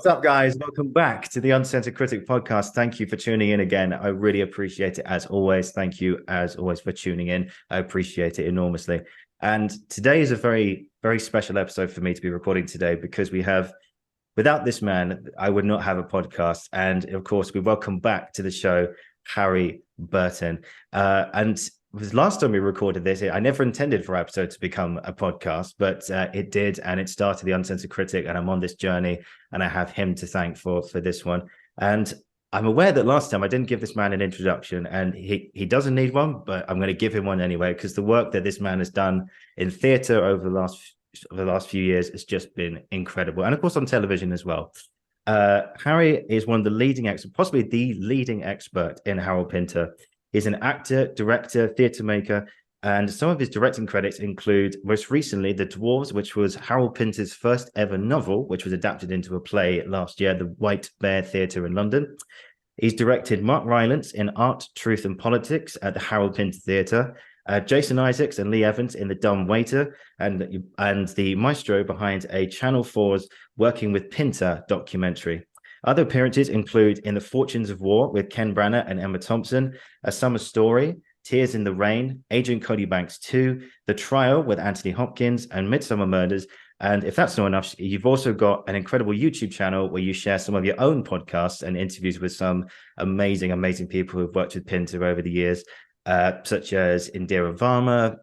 What's up, guys? Welcome back to the Uncensored Critic podcast. Thank you for tuning in again. I really appreciate it as always. Thank you as always for tuning in. I appreciate it enormously. And today is a very, very special episode for me to be recording today because without this man, I would not have a podcast. And of course, we welcome back to the show, Harry Burton. And the last time we recorded this, I never intended for our episode to become a podcast, but it did, and it started the Uncensored Critic, and I'm on this journey, and I have him to thank for this one. And I'm aware that last time I didn't give this man an introduction, and he doesn't need one, but I'm going to give him one anyway, because the work that this man has done in theatre over the last few years has just been incredible, and of course on television as well. Harry is one of the leading experts, possibly the leading expert in Harold Pinter. He's an actor, director, theatre maker, and some of his directing credits include, most recently, The Dwarves, which was Harold Pinter's first ever novel, which was adapted into a play last year, the White Bear Theatre in London. He's directed Mark Rylance in Art, Truth and Politics at the Harold Pinter Theatre, Jason Isaacs and Lee Evans in The Dumb Waiter, and the maestro behind a Channel 4's Working with Pinter documentary. Other appearances include In the Fortunes of War with Ken Branagh and Emma Thompson, A Summer Story, Tears in the Rain, Agent Cody Banks 2, The Trial with Anthony Hopkins, and Midsummer Murders. And if that's not enough, you've also got an incredible YouTube channel where you share some of your own podcasts and interviews with some amazing, amazing people who've worked with Pinter over the years, such as Indira Varma,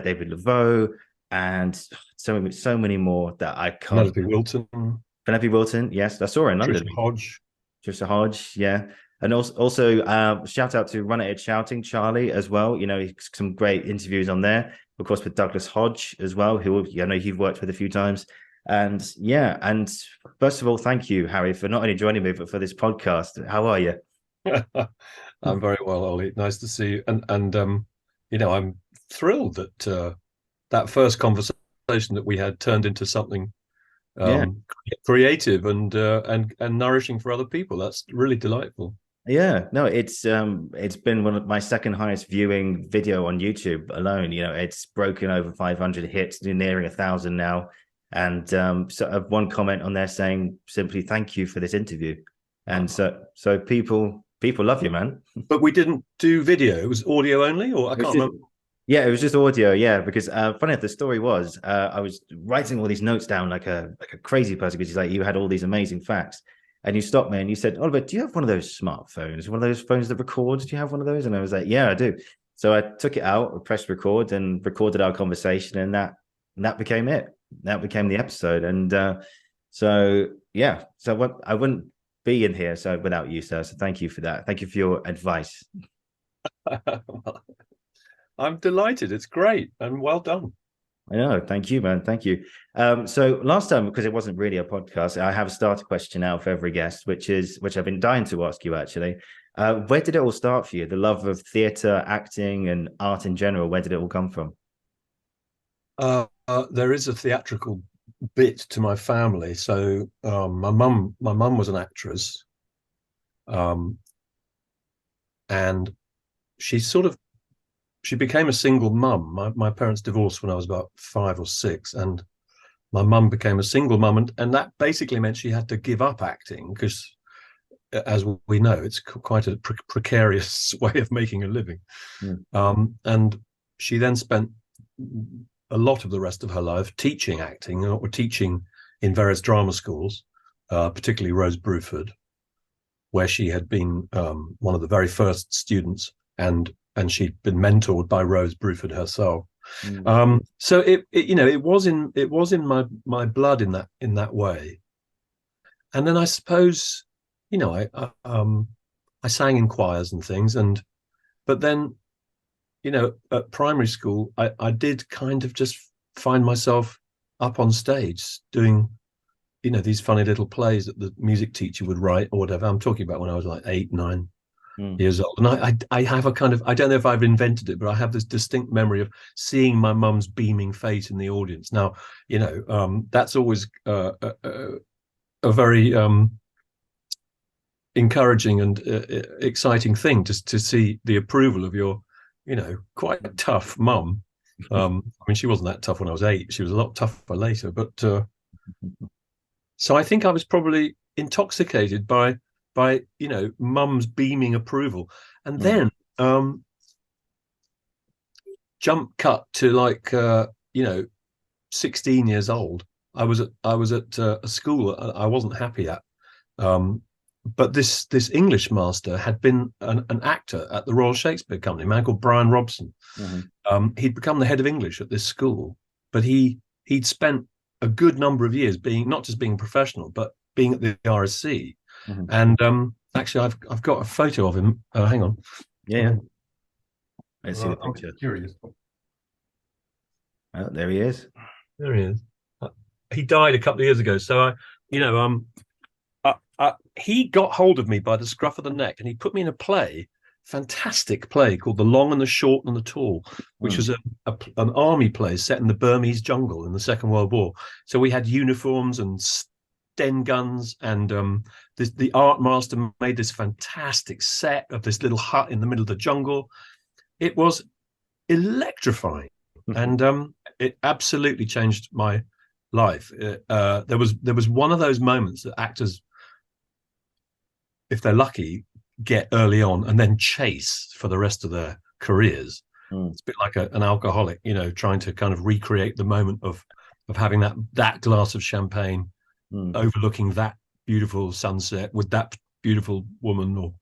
David Laveau, and so many more that I can't. Penelope Wilton. Penelope Wilton, yes, I saw her in London. Trisha Hodge, yeah. And also shout out to Run It Shouting, Charlie, as well. You know, some great interviews on there. Of course, with Douglas Hodge as well, who I know you've worked with a few times. And yeah, and first of all, thank you, Harry, for not only joining me, but for this podcast. How are you? I'm very well, Ollie. Nice to see you. And you know, I'm thrilled that that first conversation that we had turned into something creative and nourishing for other people. That's really delightful. Yeah, no, it's been one of my second highest viewing video on YouTube alone. You know, it's broken over 500 hits, nearing 1,000 now. And so one comment on there saying simply thank you for this interview. And so people love you, man. But we didn't do video; it was audio only, or I can't remember. Yeah, it was just audio. Yeah, because funny enough, the story was I was writing all these notes down like a crazy person because you had all these amazing facts, and you stopped me and you said, "Oliver, do you have one of those smartphones? One of those phones that records? Do you have one of those?" And I was like, "Yeah, I do." So I took it out, pressed record, and recorded our conversation, and that became it. That became the episode, and so yeah, so I wouldn't be in here without you, sir. So thank you for that. Thank you for your advice. I'm delighted. It's great and well done. I know. Thank you, man. Thank you. So last time, because it wasn't really a podcast, I have a starter question now for every guest, which I've been dying to ask you actually. Where did it all start for you? The love of theatre, acting, and art in general. Where did it all come from? There is a theatrical bit to my family. So my mum was an actress, and she became a single mum. My parents divorced when I was about 5 or 6, and my mum became a single mum, and that basically meant she had to give up acting because, as we know, it's quite a precarious way of making a living. And she then spent a lot of the rest of her life teaching acting or teaching in various drama schools, particularly Rose Bruford, where she had been one of the very first students, and she'd been mentored by Rose Bruford herself. So it was in my blood in that way. And then I suppose, I sang in choirs and things, but then, at primary school, I did kind of just find myself up on stage doing, these funny little plays that the music teacher would write or whatever. I'm talking about when I was like 8, 9 years old. And I have a kind of, I don't know if I've invented it, but I have this distinct memory of seeing my mum's beaming face in the audience. Now, that's always a very encouraging and exciting thing to see the approval of your, quite tough mum. I mean, she wasn't that tough when I was 8. She was a lot tougher later. But so I think I was probably intoxicated by mum's beaming approval. And then jump cut to like 16 years old. I was at a school I wasn't happy at, but this English master had been an actor at the Royal Shakespeare Company, a man called Brian Robson. He'd become the head of English at this school, but he'd spent a good number of years not just being professional, but being at the RSC. And actually, I've got a photo of him. Hang on. Yeah. Let's see the picture. I'm curious. Oh, there he is. There he is. He died a couple of years ago. So he got hold of me by the scruff of the neck, and he put me in a fantastic play called The Long and the Short and the Tall, which was an army play set in the Burmese jungle in the Second World War. So we had uniforms and Sten guns, and the art master made this fantastic set of this little hut in the middle of the jungle. It was electrifying, and it absolutely changed my life. There was one of those moments that actors, if they're lucky, get early on and then chase for the rest of their careers. It's a bit like an alcoholic, trying to kind of recreate the moment of having that glass of champagne overlooking that beautiful sunset with that beautiful woman, or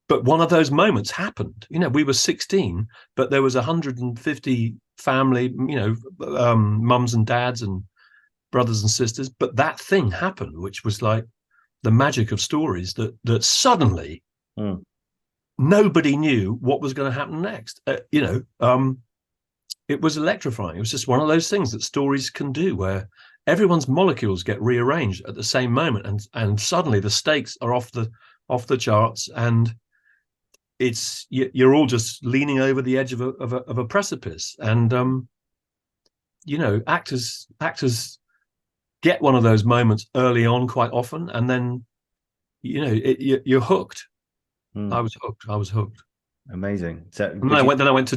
but one of those moments happened. We were 16, but there was 150 family, mums and dads and brothers and sisters, but that thing happened, which was like the magic of stories, that suddenly nobody knew what was going to happen next. It was electrifying. It was just one of those things that stories can do, where everyone's molecules get rearranged at the same moment, and suddenly the stakes are off the charts, and you're all just leaning over the edge of a precipice. And actors get one of those moments early on quite often, and then you're hooked. I was hooked. Amazing. So and then I went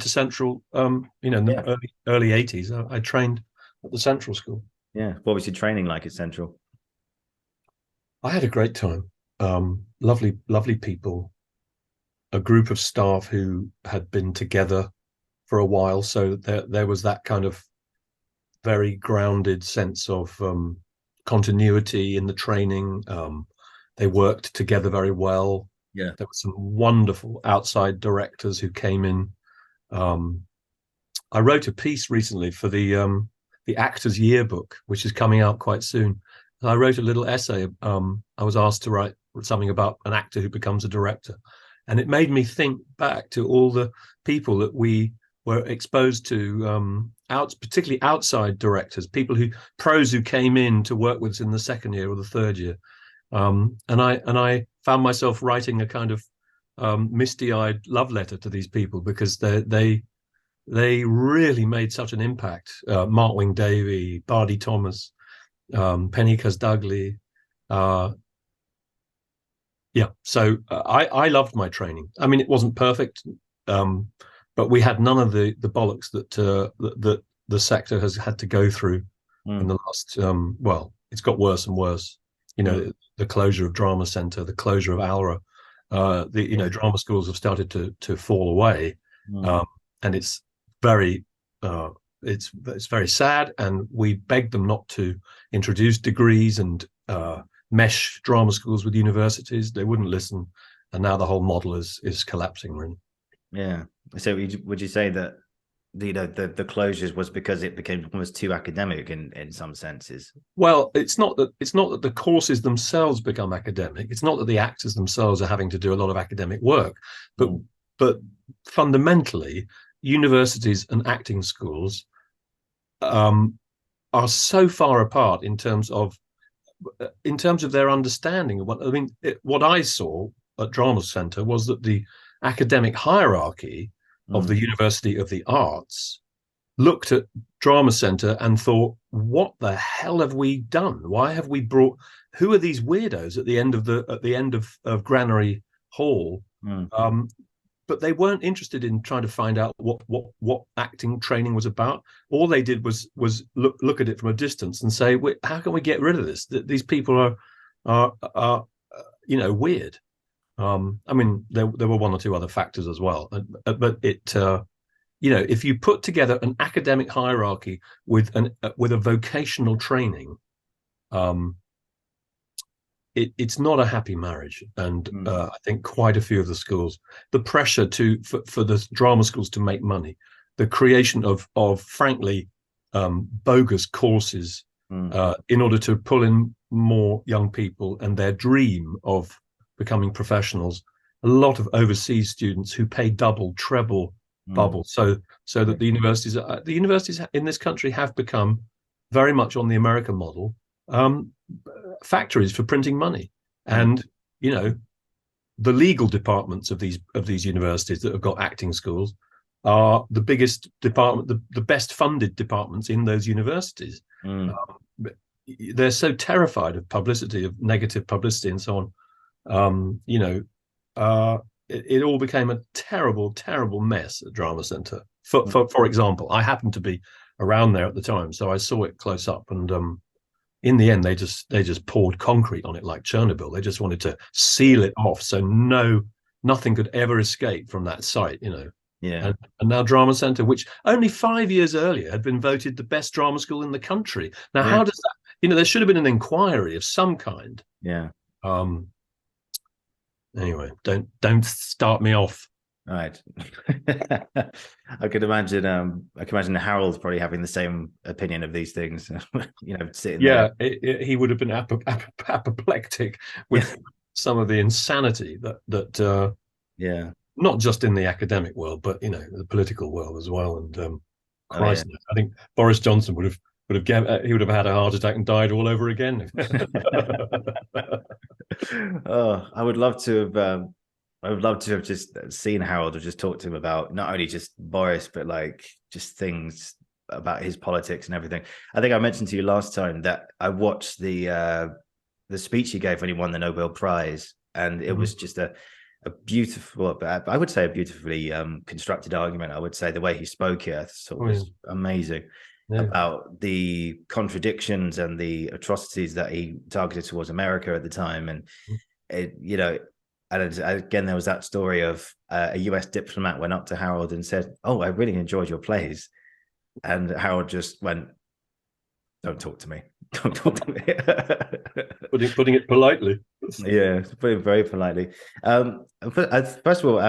to Central. In the early 80s, I trained at the Central School. Yeah. What was your training like at Central? I had a great time. Lovely people, a group of staff who had been together for a while, so there was that kind of very grounded sense of continuity in the training. They worked together very well. Yeah, there were some wonderful outside directors who came in. I wrote a piece recently for the Actors Yearbook, which is coming out quite soon. And I wrote a little essay. I was asked to write something about an actor who becomes a director, and it made me think back to all the people that we were exposed to, particularly outside directors, pros who came in to work with us in the second year or the third year. And I found myself writing a kind of misty-eyed love letter to these people, because they really made such an impact. Mark Wing Davey, Bardi Thomas, Penny Casdagli. So I loved my training. I mean, it wasn't perfect, but we had none of the bollocks that the sector has had to go through in the last. It's got worse and worse. The closure of Drama Centre, the closure of ALRA, drama schools have started to fall away, and it's very sad. And we begged them not to introduce degrees and mesh drama schools with universities. They wouldn't listen, and now the whole model is collapsing. Really. Yeah. So would you say that the closures was because it became almost too academic in some senses? Well, it's not that the courses themselves become academic. It's not that the actors themselves are having to do a lot of academic work, but fundamentally, universities and acting schools are so far apart in terms of their understanding of what I saw at Drama Centre was that the academic hierarchy of the University of the Arts looked at Drama Centre and thought, what the hell have we done? Why have we who are these weirdos at the end of Granary Hall, but they weren't interested in trying to find out what acting training was about. All they did was look at it from a distance and say, how can we get rid of this? These people are weird. I mean, there were one or two other factors as well, but if you put together an academic hierarchy with a vocational training, it's not a happy marriage. And I think quite a few of the schools, the pressure for the drama schools to make money, the creation of frankly bogus courses in order to pull in more young people and their dream of becoming professionals, a lot of overseas students who pay double, treble, bubble, so that the universities in this country have become very much on the American model, factories for printing money. And the legal departments of these universities that have got acting schools are the biggest department, the best funded departments in those universities. They're so terrified of publicity, of negative publicity and so on. It all became a terrible, terrible mess at Drama Centre. For example, I happened to be around there at the time, so I saw it close up. And in the end, they just poured concrete on it like Chernobyl. They just wanted to seal it off so nothing could ever escape from that site. Yeah. And now Drama Centre, which only 5 years earlier had been voted the best drama school in the country. Now, how does that? There should have been an inquiry of some kind. Yeah. Anyway, don't start me off. All right. I can imagine Harold probably having the same opinion of these things. Sitting there. He would have been apoplectic with some of the insanity that not just in the academic world, but the political world as well. And Christ, I think Boris Johnson would have had a heart attack and died all over again. Oh, I would love to have just seen Harold or just talked to him about not only just Boris, but like just things about his politics and everything. I think I mentioned to you last time that I watched the speech he gave when he won the Nobel Prize, and it was just a beautiful, I would say a beautifully constructed argument. I would say the way he spoke it, I thought was amazing. About the contradictions and the atrocities that he targeted towards America at the time. And and again, there was that story of a US diplomat went up to Harold and said, "Oh, I really enjoyed your plays," and Harold just went, "Don't talk to me. Don't talk to me." putting it politely. Yeah, putting it very politely. First of all,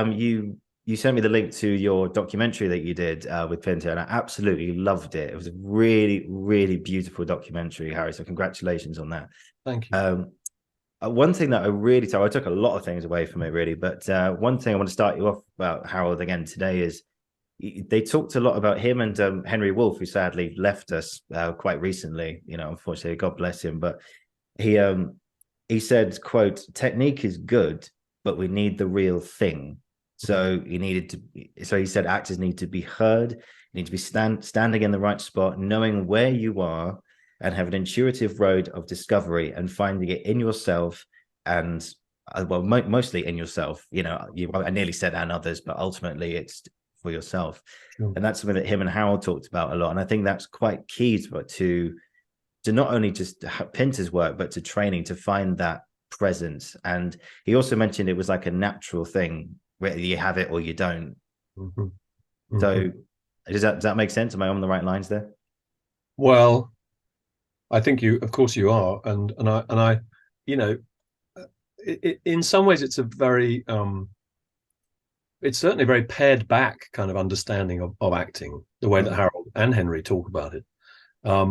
you sent me the link to your documentary that you did with Pinter, and I absolutely loved it. It was a really, really beautiful documentary, Harry. So congratulations on that. Thank you. One thing that I took a lot of things away from it, really. But one thing I want to start you off about, Harold, again today is they talked a lot about him and Henry Woolf, who sadly left us quite recently. Unfortunately, God bless him. But he said, quote, "Technique is good, but we need the real thing." So he said actors need to be heard, need to be standing in the right spot, knowing where you are, and have an intuitive road of discovery and finding it in yourself, and mostly in yourself. I nearly said and others, but ultimately it's for yourself. Sure. And that's something that him and Harold talked about a lot. And I think that's quite key to not only just Pinter's work, but to training, to find that presence. And he also mentioned it was like a natural thing, whether you have it or you don't. So does that make sense? Am I on the right lines there? Well, I think of course you are. And I in some ways it's a very, it's certainly a very pared back kind of understanding of acting, the way that Harold and Henry talk about it.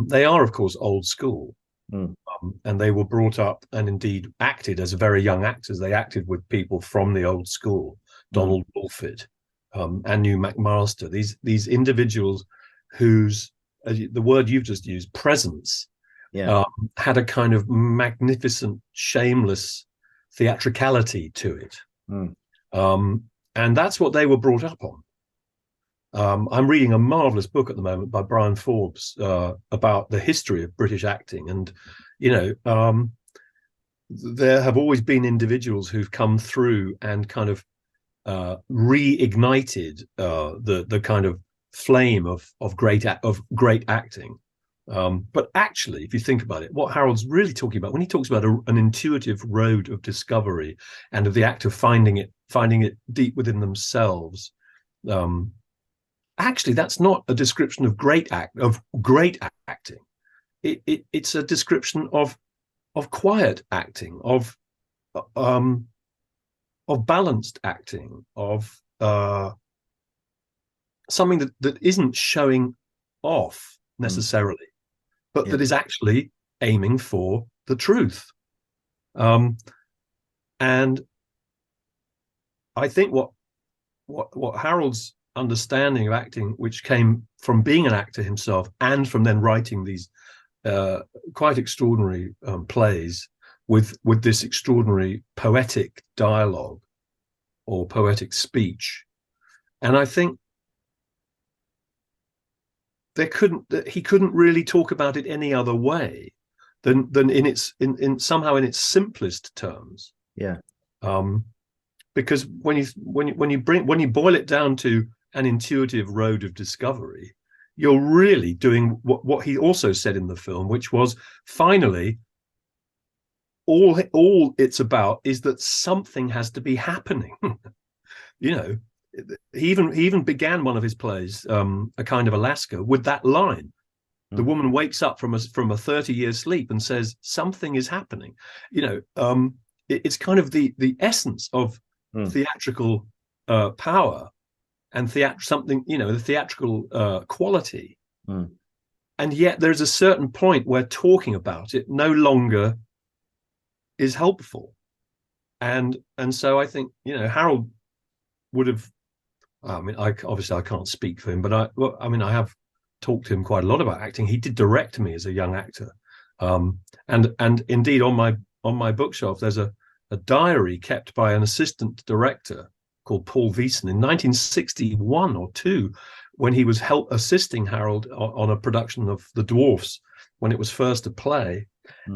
They are, of course, old school. And they were brought up and indeed acted as very young actors. They acted with people from the old school, Donald Woolford, Anu McMaster, these individuals whose, the word you've just used, presence, had a kind of magnificent, shameless theatricality to it. And that's what they were brought up on. I'm reading a marvelous book at the moment by Brian Forbes about the history of British acting. And, there have always been individuals who've come through and kind of reignited the kind of flame of great acting. But actually, if you think about it, what Harold's really talking about when he talks about an intuitive road of discovery and of the act of finding it deep within themselves, actually, that's not a description of great acting. It's a description of quiet acting, of balanced acting, of something that isn't showing off necessarily, but that is actually aiming for the truth. And I think what Harold's understanding of acting, which came from being an actor himself and from then writing these quite extraordinary plays with this extraordinary poetic dialogue or poetic speech, and I think he couldn't really talk about it any other way than in somehow in its simplest terms. Yeah. Because when you boil it down to an intuitive road of discovery, you're really doing what he also said in the film, which was finally all it's about is that something has to be happening. He even began one of his plays, A Kind of Alaska, with that line. The woman wakes up from a 30-year sleep and says something is happening. It's kind of the essence of theatrical power and the theatrical quality. And yet there's a certain point where talking about it no longer is helpful. And so I think, Harold would have, I can't speak for him, but I have talked to him quite a lot about acting. He did direct me as a young actor. And indeed on my bookshelf, there's a diary kept by an assistant director called Paul Wiesen in 1961 or 2, when he was assisting Harold on a production of The Dwarfs when it was first a play.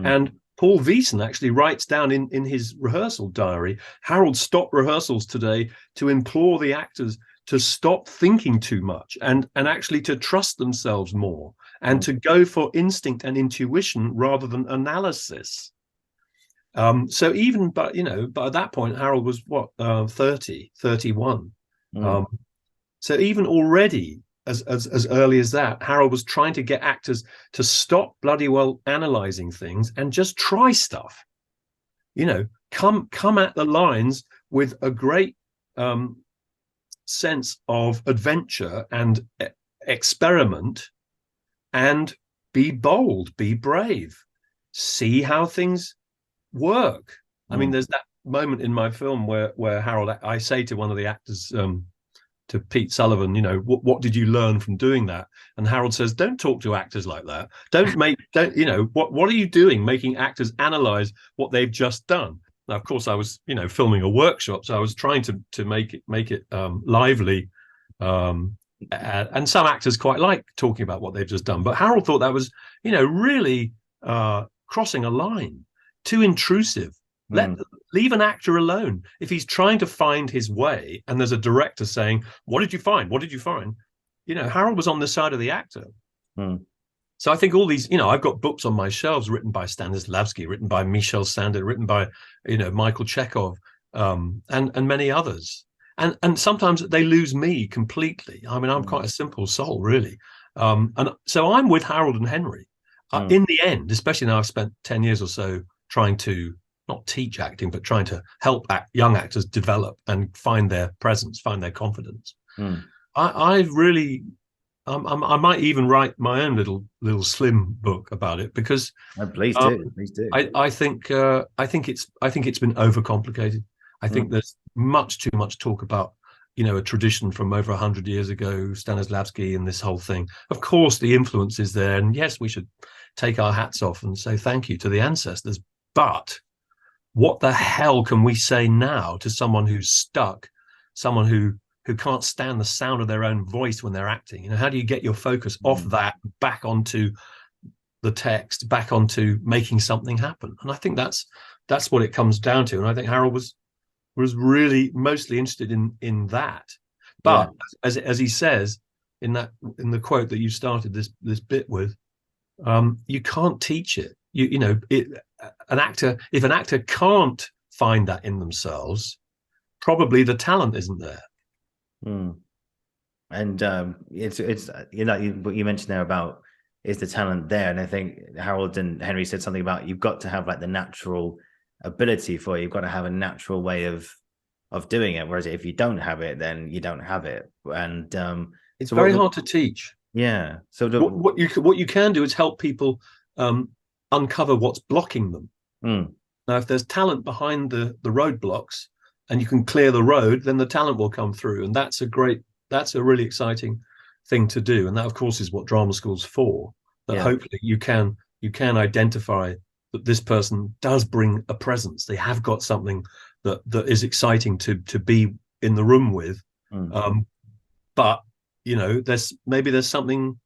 And Paul Wiesen actually writes down in his rehearsal diary, Harold stopped rehearsals today to implore the actors to stop thinking too much and actually to trust themselves more and to go for instinct and intuition rather than analysis. So even, but at that point, Harold was 30, 31. So even already, as early as that, Harold was trying to get actors to stop bloody well analyzing things and just try stuff. Come at the lines with a great sense of adventure and experiment, and be bold, be brave, see how things work. I mean, there's that moment in my film where Harold, I say to one of the actors, to Pete Sullivan, what did you learn from doing that? And Harold says, don't talk to actors like that. What are you doing making actors analyze what they've just done? Now, of course, I was, filming a workshop, so I was trying to make it lively. And some actors quite like talking about what they've just done. But Harold thought that was, really crossing a line, too intrusive. Leave an actor alone. If he's trying to find his way and there's a director saying, what did you find? What did you find? Harold was on the side of the actor. So I think all these, I've got books on my shelves written by Stanislavski, written by Michel Sandin, written by, Michael Chekhov, and many others. And sometimes they lose me completely. I mean, I'm quite a simple soul, really. And so I'm with Harold and Henry. In the end, especially now I've spent 10 years or so trying to not teach acting, but trying to help young actors develop and find their presence, find their confidence. I really, I might even write my own little slim book about it, because please do. I think it's been overcomplicated. I think there's much too much talk about a tradition from over 100 years ago, Stanislavski and this whole thing. Of course, the influence is there, and yes, we should take our hats off and say thank you to the ancestors. But what the hell can we say now to someone who's stuck, someone who can't stand the sound of their own voice when they're acting? How do you get your focus off that, back onto the text, back onto making something happen? And I think that's what it comes down to. And I think Harold was was really mostly interested in that. But as he says in the quote that you started this bit with, you can't teach it. If an actor can't find that in themselves, probably the talent isn't there. And it's what you mentioned there about, is the talent there? And I think Harold and Henry said something about, you've got to have like the natural ability for it. You've got to have a natural way of doing it. Whereas if you don't have it, then you don't have it. And it's very hard to teach. Yeah. So what you can do is help people uncover what's blocking them. Now, if there's talent behind the roadblocks and you can clear the road, then the talent will come through, and that's a really exciting thing to do. And that, of course, is what drama school's for. That hopefully you can identify that this person does bring a presence. They have got something that is exciting to be in the room with. But there's something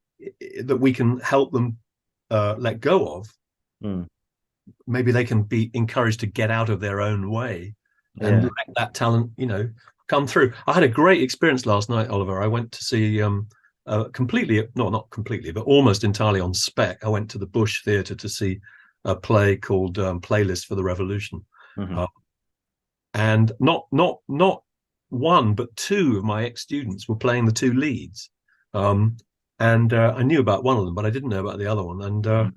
that we can help them let go of. Maybe they can be encouraged to get out of their own way and let that talent, come through. I had a great experience last night, Oliver. I went to see not completely, but almost entirely on spec. I went to the Bush Theatre to see a play called Playlist for the Revolution. And not one, but two of my ex-students were playing the two leads. And I knew about one of them, but I didn't know about the other one. And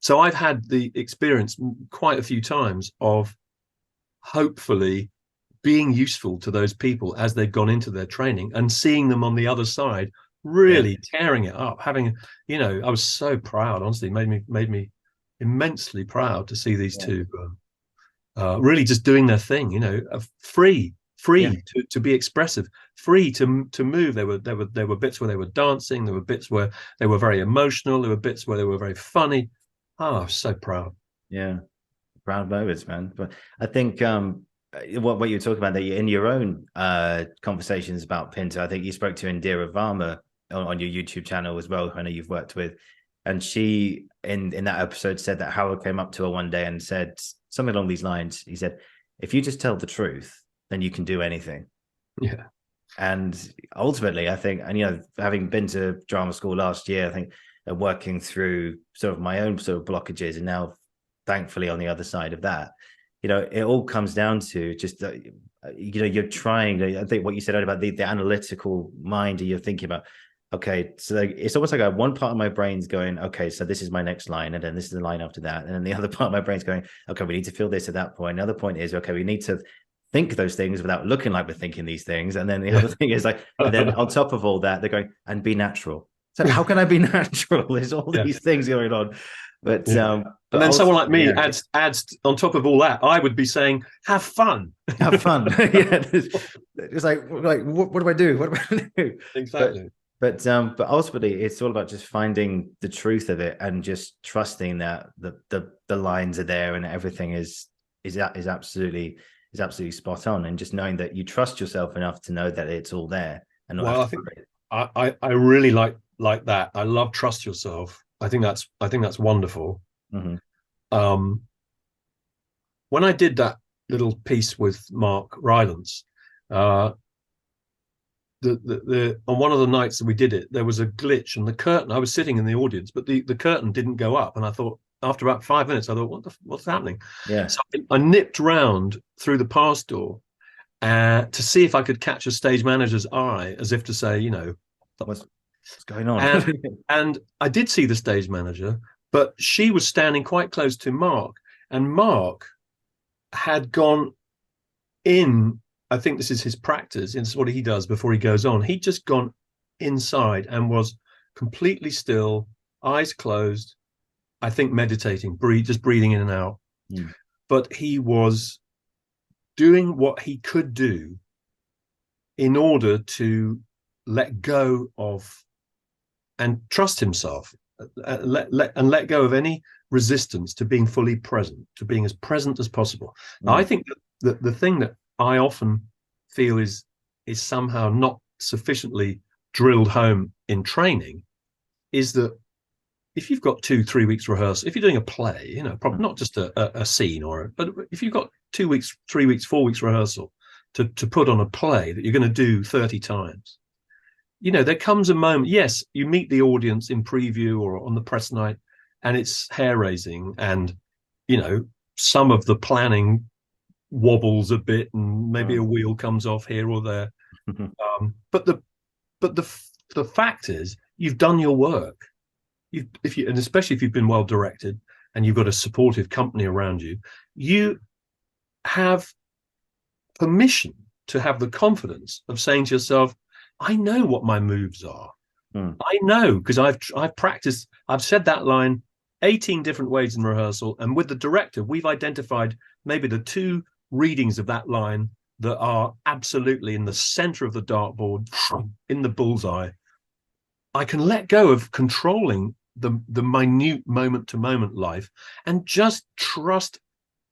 so I've had the experience quite a few times of hopefully being useful to those people as they've gone into their training, and seeing them on the other side really tearing it up. I was so proud, honestly. Made me immensely proud to see these two really just doing their thing, free to be expressive, free to move. There were bits where they were dancing, there were bits where they were very emotional, there were bits where they were very funny. Oh, I'm so proud. Yeah, proud moments, man. But I think what you were talking about, that in your own conversations about Pinter, I think you spoke to Indira Varma on your YouTube channel as well, who I know you've worked with. And she, in that episode, said that Howard came up to her one day and said something along these lines. He said, if you just tell the truth, then you can do anything. Yeah. And ultimately, I think, and, having been to drama school last year, I think working through sort of my own sort of blockages, and now thankfully on the other side of that, it all comes down to just, you're trying to, I think what you said about the analytical mind, you're thinking about, okay, so it's almost like one part of my brain's going, okay, so this is my next line, and then this is the line after that. And then the other part of my brain's going, okay, we need to feel this at that point. Another point is, okay, we need to think those things without looking like we're thinking these things. And then the other thing is like, and then on top of all that, they're going, and be natural. So how can I be natural? There's all these things going on. But and then someone like me adds on top of all that, I would be saying, have fun. Have fun. It's like what do I do? What do I do? Exactly. But ultimately, it's all about just finding the truth of it, and just trusting that the lines are there and everything is absolutely spot on, and just knowing that you trust yourself enough to know that it's all there. And I think I really like that. I love trust yourself. I think that's wonderful. When I did that little piece with Mark Rylance, on one of the nights that we did it, there was a glitch, and the curtain, I was sitting in the audience, but the curtain didn't go up, and I thought, after about 5 minutes, I thought, what's happening? So I nipped round through the pass door to see if I could catch a stage manager's eye, as if to say, what's going on? And I did see the stage manager, but she was standing quite close to Mark, and Mark had gone in. I think this is his practice. It's what he does before he goes on. He'd just gone inside and was completely still, eyes closed, I think meditating, just breathing in and out. But he was doing what he could do in order to let go of and trust himself, let go of any resistance to being fully present, to being as present as possible. Now, I think that the thing that I often feel is somehow not sufficiently drilled home in training is that if you've got 2-3 weeks rehearsal, if you're doing a play, you know, probably not just a scene but if you've got 2 weeks, 3 weeks, 4 weeks rehearsal to put on a play that you're going to do 30 times, you know, there comes a moment, yes, you meet the audience in preview or on the press night, and it's hair raising, and, you know, some of the planning wobbles a bit, and maybe a wheel comes off here or there. But the fact is, you've done your work. And especially if you've been well directed and you've got a supportive company around you, you have permission to have the confidence of saying to yourself, I know what my moves are. I know, because I've practiced. I've said that line 18 different ways in rehearsal, and with the director, we've identified maybe the 2 readings of that line that are absolutely in the center of the dartboard, in the bullseye. I can let go of controlling the minute moment-to-moment life and just trust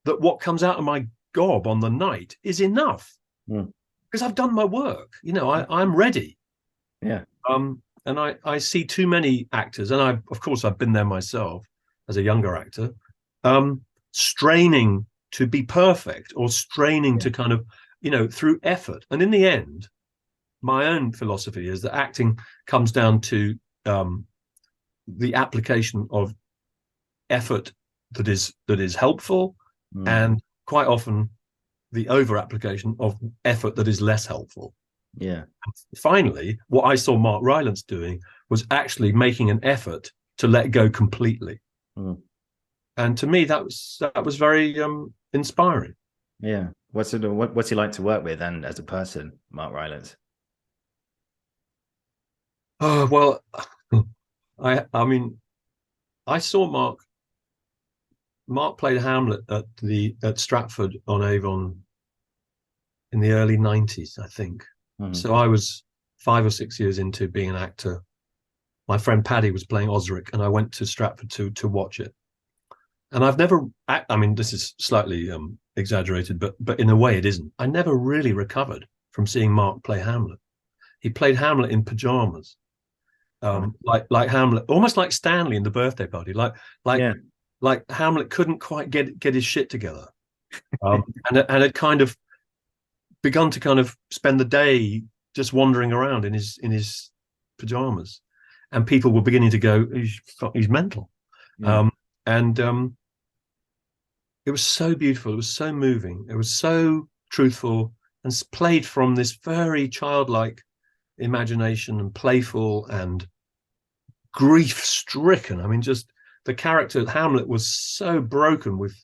that what comes out of my gob on the night is enough, because I've done my work. You know, I'm ready. Yeah. And I see too many actors, and I've been there myself as a younger actor, straining to be perfect, or straining to kind of, you know, through effort. And in the end, my own philosophy is that acting comes down to the application of effort that is helpful, and quite often the over application of effort that is less helpful. Yeah. Finally, what I saw Mark Rylance doing was actually making an effort to let go completely. And to me, that was very inspiring. Yeah. What's he like to work with, and as a person, Mark Rylance? Oh, well, I mean, I saw Mark played Hamlet at Stratford-on-Avon in the early 90s, I think. So I was 5 or 6 years into being an actor. My friend Paddy was playing Osric, and I went to Stratford to watch it. And I've never, I mean, this is slightly exaggerated, but in a way it isn't. I never really recovered from seeing Mark play Hamlet. He played Hamlet in pajamas, like Hamlet, almost like Stanley in The Birthday Party, like Hamlet couldn't quite get his shit together, and had kind of begun to kind of spend the day just wandering around in his pajamas, and people were beginning to go, he's mental. It was so beautiful, it was so moving, it was so truthful, and played from this very childlike imagination, and playful and grief-stricken. I mean, just the character Hamlet was so broken with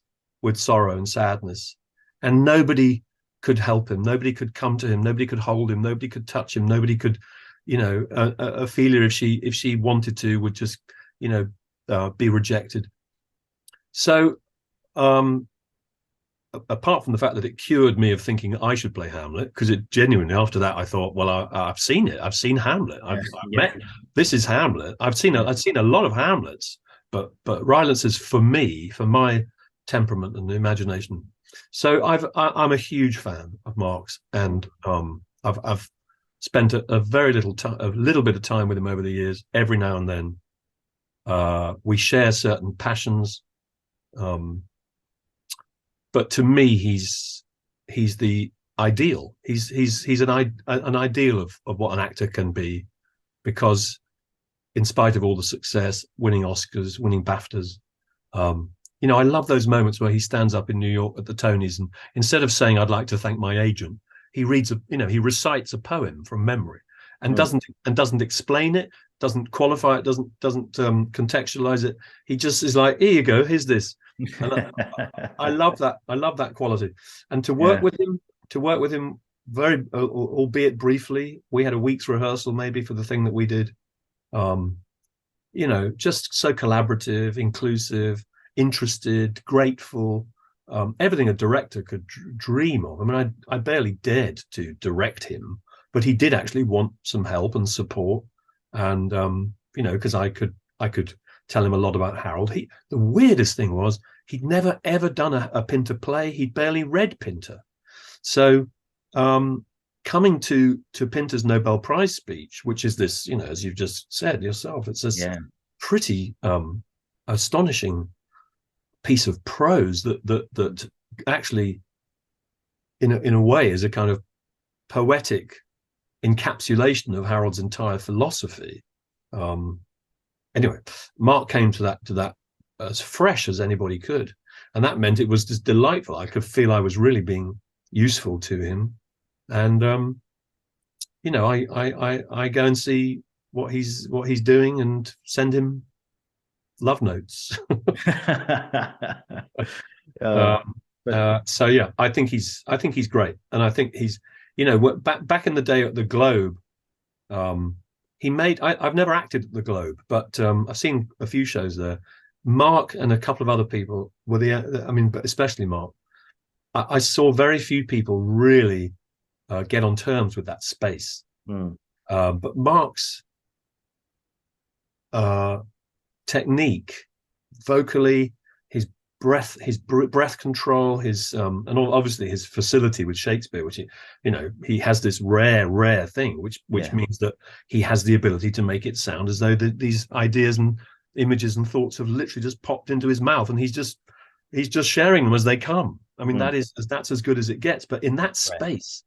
sorrow and sadness, and nobody could help him, nobody could come to him, nobody could hold him, nobody could touch him, nobody could, you know, Ophelia, if she wanted to, would just, you know, be rejected. So apart from the fact that it cured me of thinking I should play Hamlet, because it genuinely, after that, I thought, well, I've seen it. I've seen Hamlet. I've met, this is Hamlet. I've seen a lot of Hamlets, but Rylance is, for me, for my temperament and imagination. So I'm a huge fan of Mark's, and I've spent a little bit of time with him over the years. Every now and then, we share certain passions. But to me, he's the ideal. He's an ideal of what an actor can be, because in spite of all the success, winning Oscars, winning BAFTAs, you know, I love those moments where he stands up in New York at the Tonys, and instead of saying, "I'd like to thank my agent," he he recites a poem from memory, and doesn't explain it, doesn't qualify it, doesn't contextualize it. He just is like, "Here you go, here's this." And I love that. I love that quality. And to work with him very, albeit briefly, we had a week's rehearsal maybe for the thing that we did. You know, just so collaborative, inclusive, interested, grateful, everything a director could dream of. I mean, I barely dared to direct him, but he did actually want some help and support. And you know, because I could tell him a lot about Harold. The weirdest thing was he'd never ever done a Pinter play. He'd barely read Pinter. So coming to Pinter's Nobel Prize speech, which is this, you know, as you've just said yourself, it's this pretty astonishing piece of prose that actually, in a way, is a kind of poetic encapsulation of Harold's entire philosophy. Anyway, Mark came to that as fresh as anybody could, and that meant it was just delightful. I could feel I was really being useful to him, and I go and see what he's doing and send him love notes. So yeah, I think he's great, and I think he's, back in the day at the Globe, he made. I've never acted at the Globe, but I've seen a few shows there. Mark and a couple of other people were but especially Mark. I saw very few people really get on terms with that space. But Mark's technique, vocally, his breath control, his obviously his facility with Shakespeare, which he has this rare thing, which means that he has the ability to make it sound as though these ideas and images and thoughts have literally just popped into his mouth, and he's just sharing them as they come. I mean, that's as good as it gets. But in that space,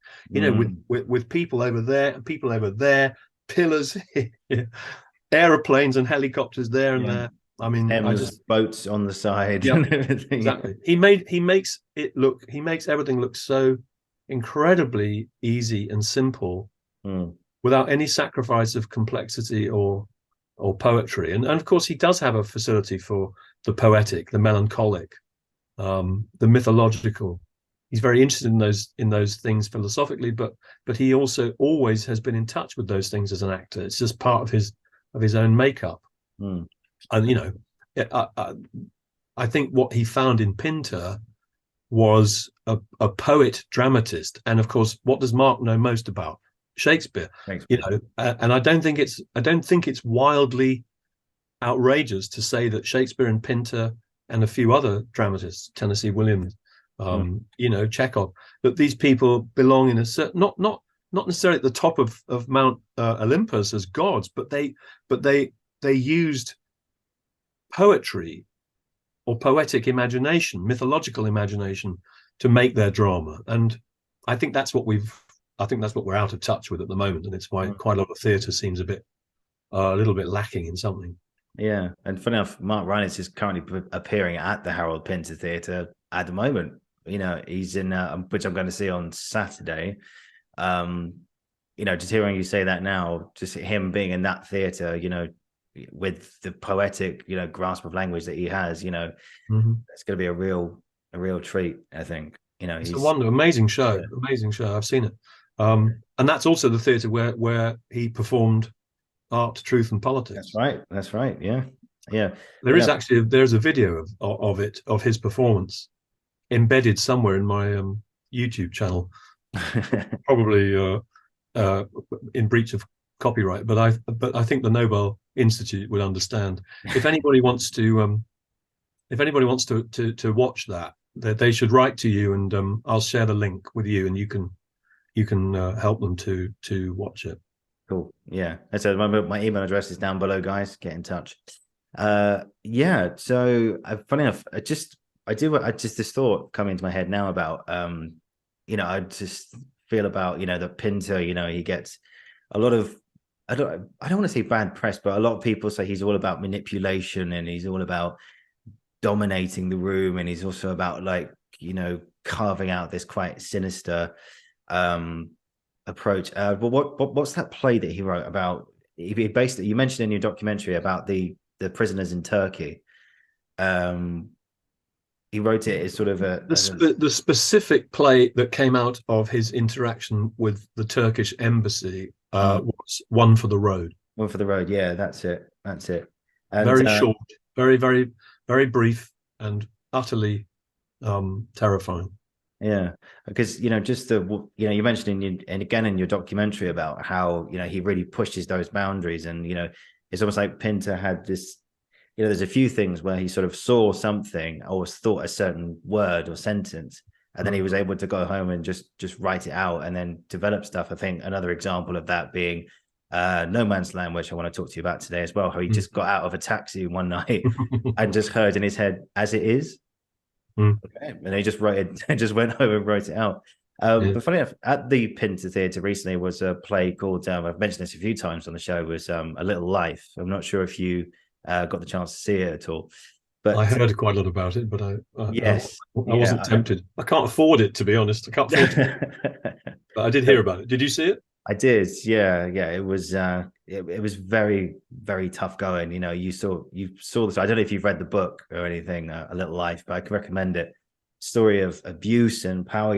with people over there, pillars, aeroplanes and helicopters there and there. I mean, boats on the side. Yeah, and everything. Exactly. He makes everything look so incredibly easy and simple, without any sacrifice of complexity or poetry. And of course, he does have a facility for the poetic, the melancholic, the mythological. He's very interested in those things philosophically, but he also always has been in touch with those things as an actor. It's just part of his own makeup. And I think what he found in Pinter was a poet dramatist. And of course, what does Mark know most about? Shakespeare. And I don't think it's wildly outrageous to say that Shakespeare and Pinter and a few other dramatists, Tennessee Williams, Chekhov, that these people belong in a certain, not necessarily at the top of Mount Olympus as gods, but they used poetry or poetic imagination, mythological imagination, to make their drama. And I think that's what we're out of touch with at the moment, and it's why quite a lot of theatre seems a little bit lacking in something. Yeah, and funny enough, Mark Rylance is currently appearing at the Harold Pinter Theatre at the moment. He's in which I'm going to see on Saturday. Just hearing you say that now, just him being in that theatre, with the poetic, grasp of language that he has, it's going to be a real treat, I think. It's a wonder, amazing show. I've seen it. And that's also the theatre where he performed Art, Truth and Politics. That's right. Yeah. There's a video of his performance embedded somewhere in my YouTube channel, probably in breach of copyright, but I think the Nobel Institute would understand. If anybody wants to watch that, they should write to you, and I'll share the link with you, and you can help them to watch it. Cool. Yeah. So my email address is down below, guys. Get in touch. So funny enough, this thought coming into my head now about I just feel about the Pinter, he gets a lot of, I don't want to say bad press, but a lot of people say he's all about manipulation, and he's all about dominating the room, and he's also about carving out this quite sinister approach. But what's that play that he wrote about? Basically, you mentioned in your documentary about the prisoners in Turkey. He wrote it as sort of the specific play that came out of his interaction with the Turkish embassy was One for the Road. One for the Road. Yeah, that's it. And, very short, very, very, very brief, and utterly terrifying. Yeah, because just you mentioned in your documentary about how he really pushes those boundaries, and it's almost like Pinter had this. There's a few things where he sort of saw something or thought a certain word or sentence, and then he was able to go home and just write it out and then develop stuff. I think another example of that being No Man's Land, which I want to talk to you about today as well. How he just got out of a taxi one night and just heard in his head, "As it is," okay. And he just wrote it, and just went home and wrote it out. But funny enough, at the Pinter Theatre recently was a play called, I've mentioned this a few times on the show, was A Little Life. I'm not sure if you got the chance to see it at all. But I heard quite a lot about it, but I wasn't tempted. I can't afford it, to be honest. I can't afford it. But I did hear about it. Did you see it? I did. Yeah. It was it was very, very tough going. You saw this. I don't know if you've read the book or anything, A Little Life, but I can recommend it. Story of abuse and power.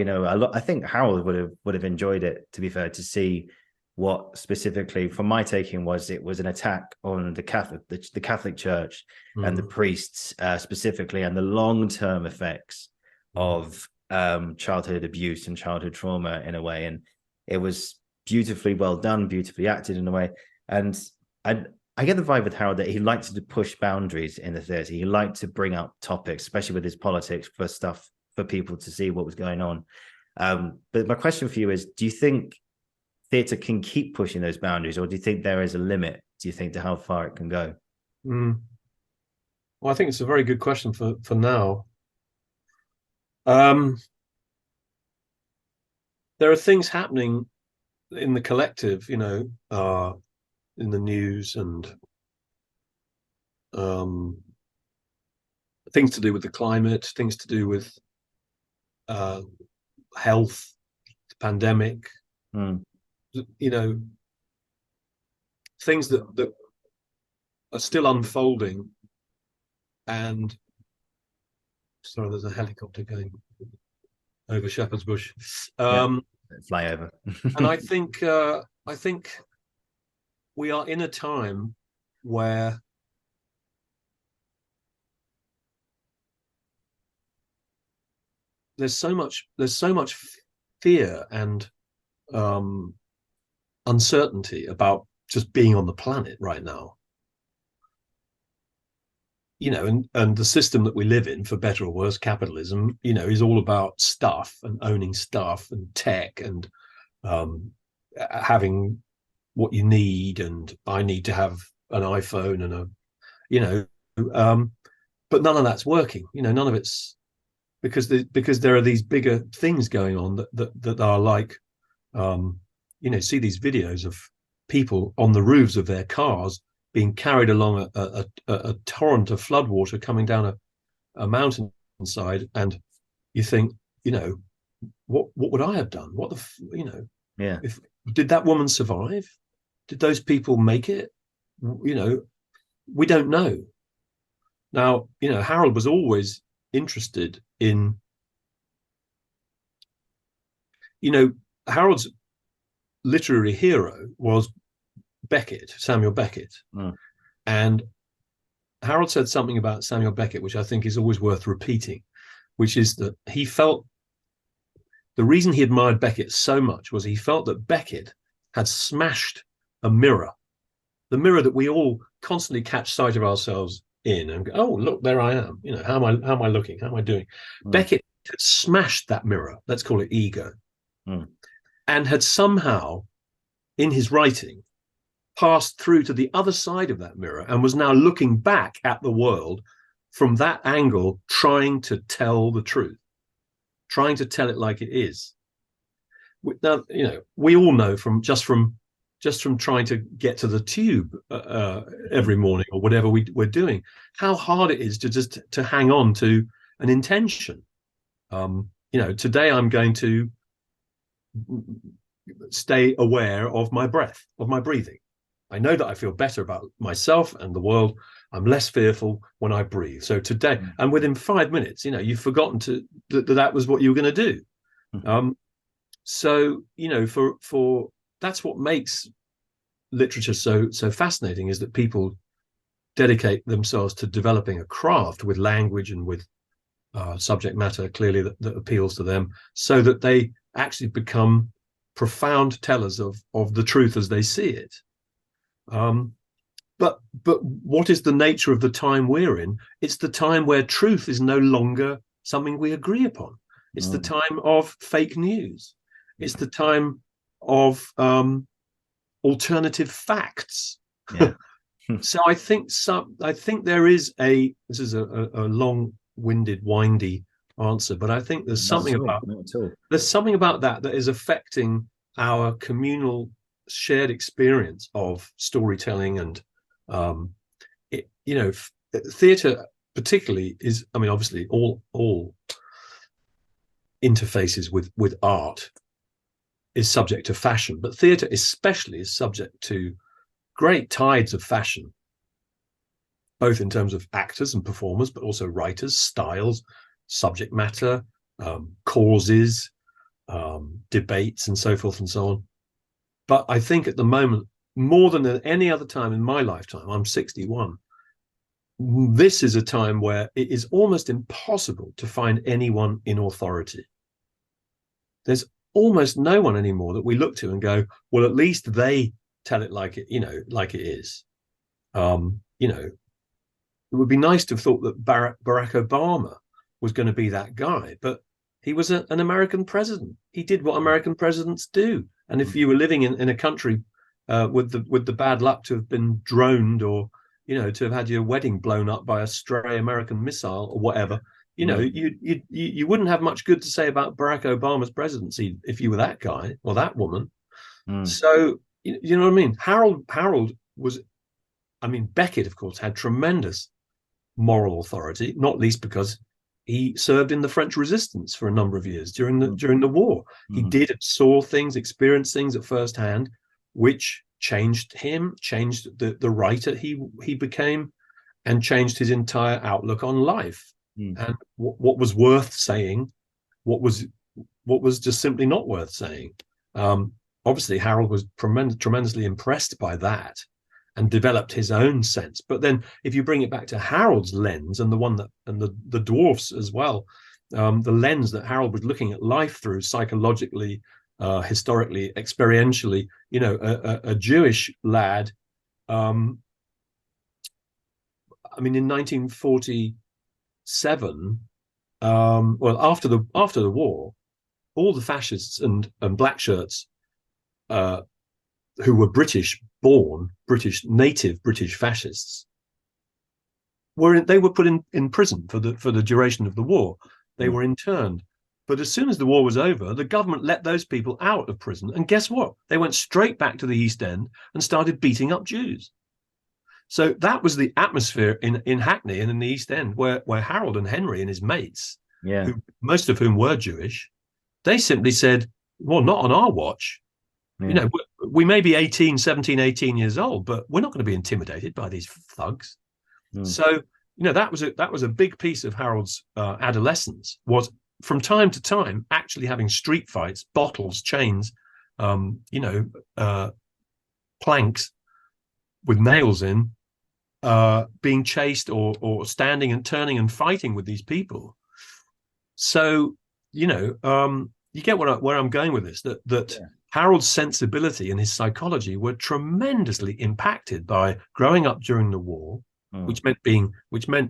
I think Harold would have enjoyed it, to be fair, to see what specifically, from my taking, it was an attack on the Catholic Church and the priests specifically, and the long-term effects of childhood abuse and childhood trauma in a way. And it was beautifully well done, beautifully acted in a way. And I get the vibe with Harold that he liked to push boundaries in the theatre. He liked to bring up topics, especially with his politics, for people to see what was going on. But my question for you is, do you think theatre can keep pushing those boundaries, or do you think there is a limit, do you think, to how far it can go? Well, I think it's a very good question for now. There are things happening in the collective, in the news, and things to do with the climate, things to do with health, the pandemic, things that are still unfolding. And sorry, there's a helicopter going over Shepherd's Bush. Fly over. And I think we are in a time where there's so much fear and uncertainty about just being on the planet right now. And the system that we live in, for better or worse, capitalism, is all about stuff and owning stuff and tech and having what you need. And I need to have an iPhone and but none of that's working. None of it's because there are these bigger things going on that are like, see these videos of people on the roofs of their cars being carried along a torrent of floodwater coming down a mountainside, and you think, what would I have done? Did that woman survive? Did those people make it? We don't know. Now, Harold was always interested in, Harold's literary hero was Samuel Beckett. And Harold said something about Samuel Beckett, which I think is always worth repeating, which is that he felt the reason he admired Beckett so much was he felt that Beckett had smashed a mirror, the mirror that we all constantly catch sight of ourselves in and go, oh, look, there I am. How am I looking? How am I doing? Beckett had smashed that mirror, let's call it ego, and had somehow, in his writing, passed through to the other side of that mirror and was now looking back at the world from that angle, trying to tell the truth, trying to tell it like it is. Now, we all know from trying to get to the tube every morning or whatever we're doing, how hard it is to hang on to an intention. Today I'm going to stay aware of my breath, of my breathing. I know that I feel better about myself and the world. I'm less fearful when I breathe. So today, and within 5 minutes, you've forgotten that was what you were going to do. So, for that's what makes literature so fascinating, is that people dedicate themselves to developing a craft with language and with subject matter clearly that appeals to them, so that they actually become profound tellers of the truth as they see it. But what is the nature of the time we're in? It's the time where truth is no longer something we agree upon. It's the time of fake news. It's the time of alternative facts. Yeah. So I think there is this is a long-winded, windy answer, but I think there's something about that is affecting our communal shared experience of storytelling, and theatre particularly is, I mean, obviously all interfaces with art is subject to fashion, but theatre especially is subject to great tides of fashion, both in terms of actors and performers, but also writers, styles, subject matter, causes, debates, and so forth and so on. But I think at the moment, more than at any other time in my lifetime, I'm 61, this is a time where it is almost impossible to find anyone in authority. There's almost no one anymore that we look to and go, well, at least they tell it like it, like it is. It would be nice to have thought that Barack Obama was going to be that guy, but he was an American president. He did what American presidents do. And if you were living in a country with the bad luck to have been droned, or to have had your wedding blown up by a stray American missile or whatever, you wouldn't have much good to say about Barack Obama's presidency if you were that guy or that woman. So you know what I mean? Harold was, I mean, Beckett, of course, had tremendous moral authority, not least because he served in the French resistance for a number of years during the war. He saw things, experienced things at first hand, which changed him, changed the writer he became, and changed his entire outlook on life. And what was worth saying, what was just simply not worth saying. Obviously, Harold was tremendously impressed by that and developed his own sense. But then if you bring it back to Harold's lens, and the dwarfs as well, the lens that Harold was looking at life through, psychologically, historically, experientially, a Jewish lad, I mean, in 1947, well, after the war, all the fascists and black shirts, who were British-born, native British fascists, were put in prison for the duration of the war. They were interned. But as soon as the war was over, the government let those people out of prison. And guess what? They went straight back to the East End and started beating up Jews. So that was the atmosphere in Hackney and in the East End, where Harold and Henry and his mates, most of whom were Jewish, they simply said, well, not on our watch. We may be 17, 18 years old, but we're not going to be intimidated by these thugs. So, that was a big piece of Harold's adolescence, was from time to time actually having street fights, bottles, chains, planks with nails in, being chased or standing and turning and fighting with these people. So, you get where I'm going with this, that Harold's sensibility and his psychology were tremendously impacted by growing up during the war, which meant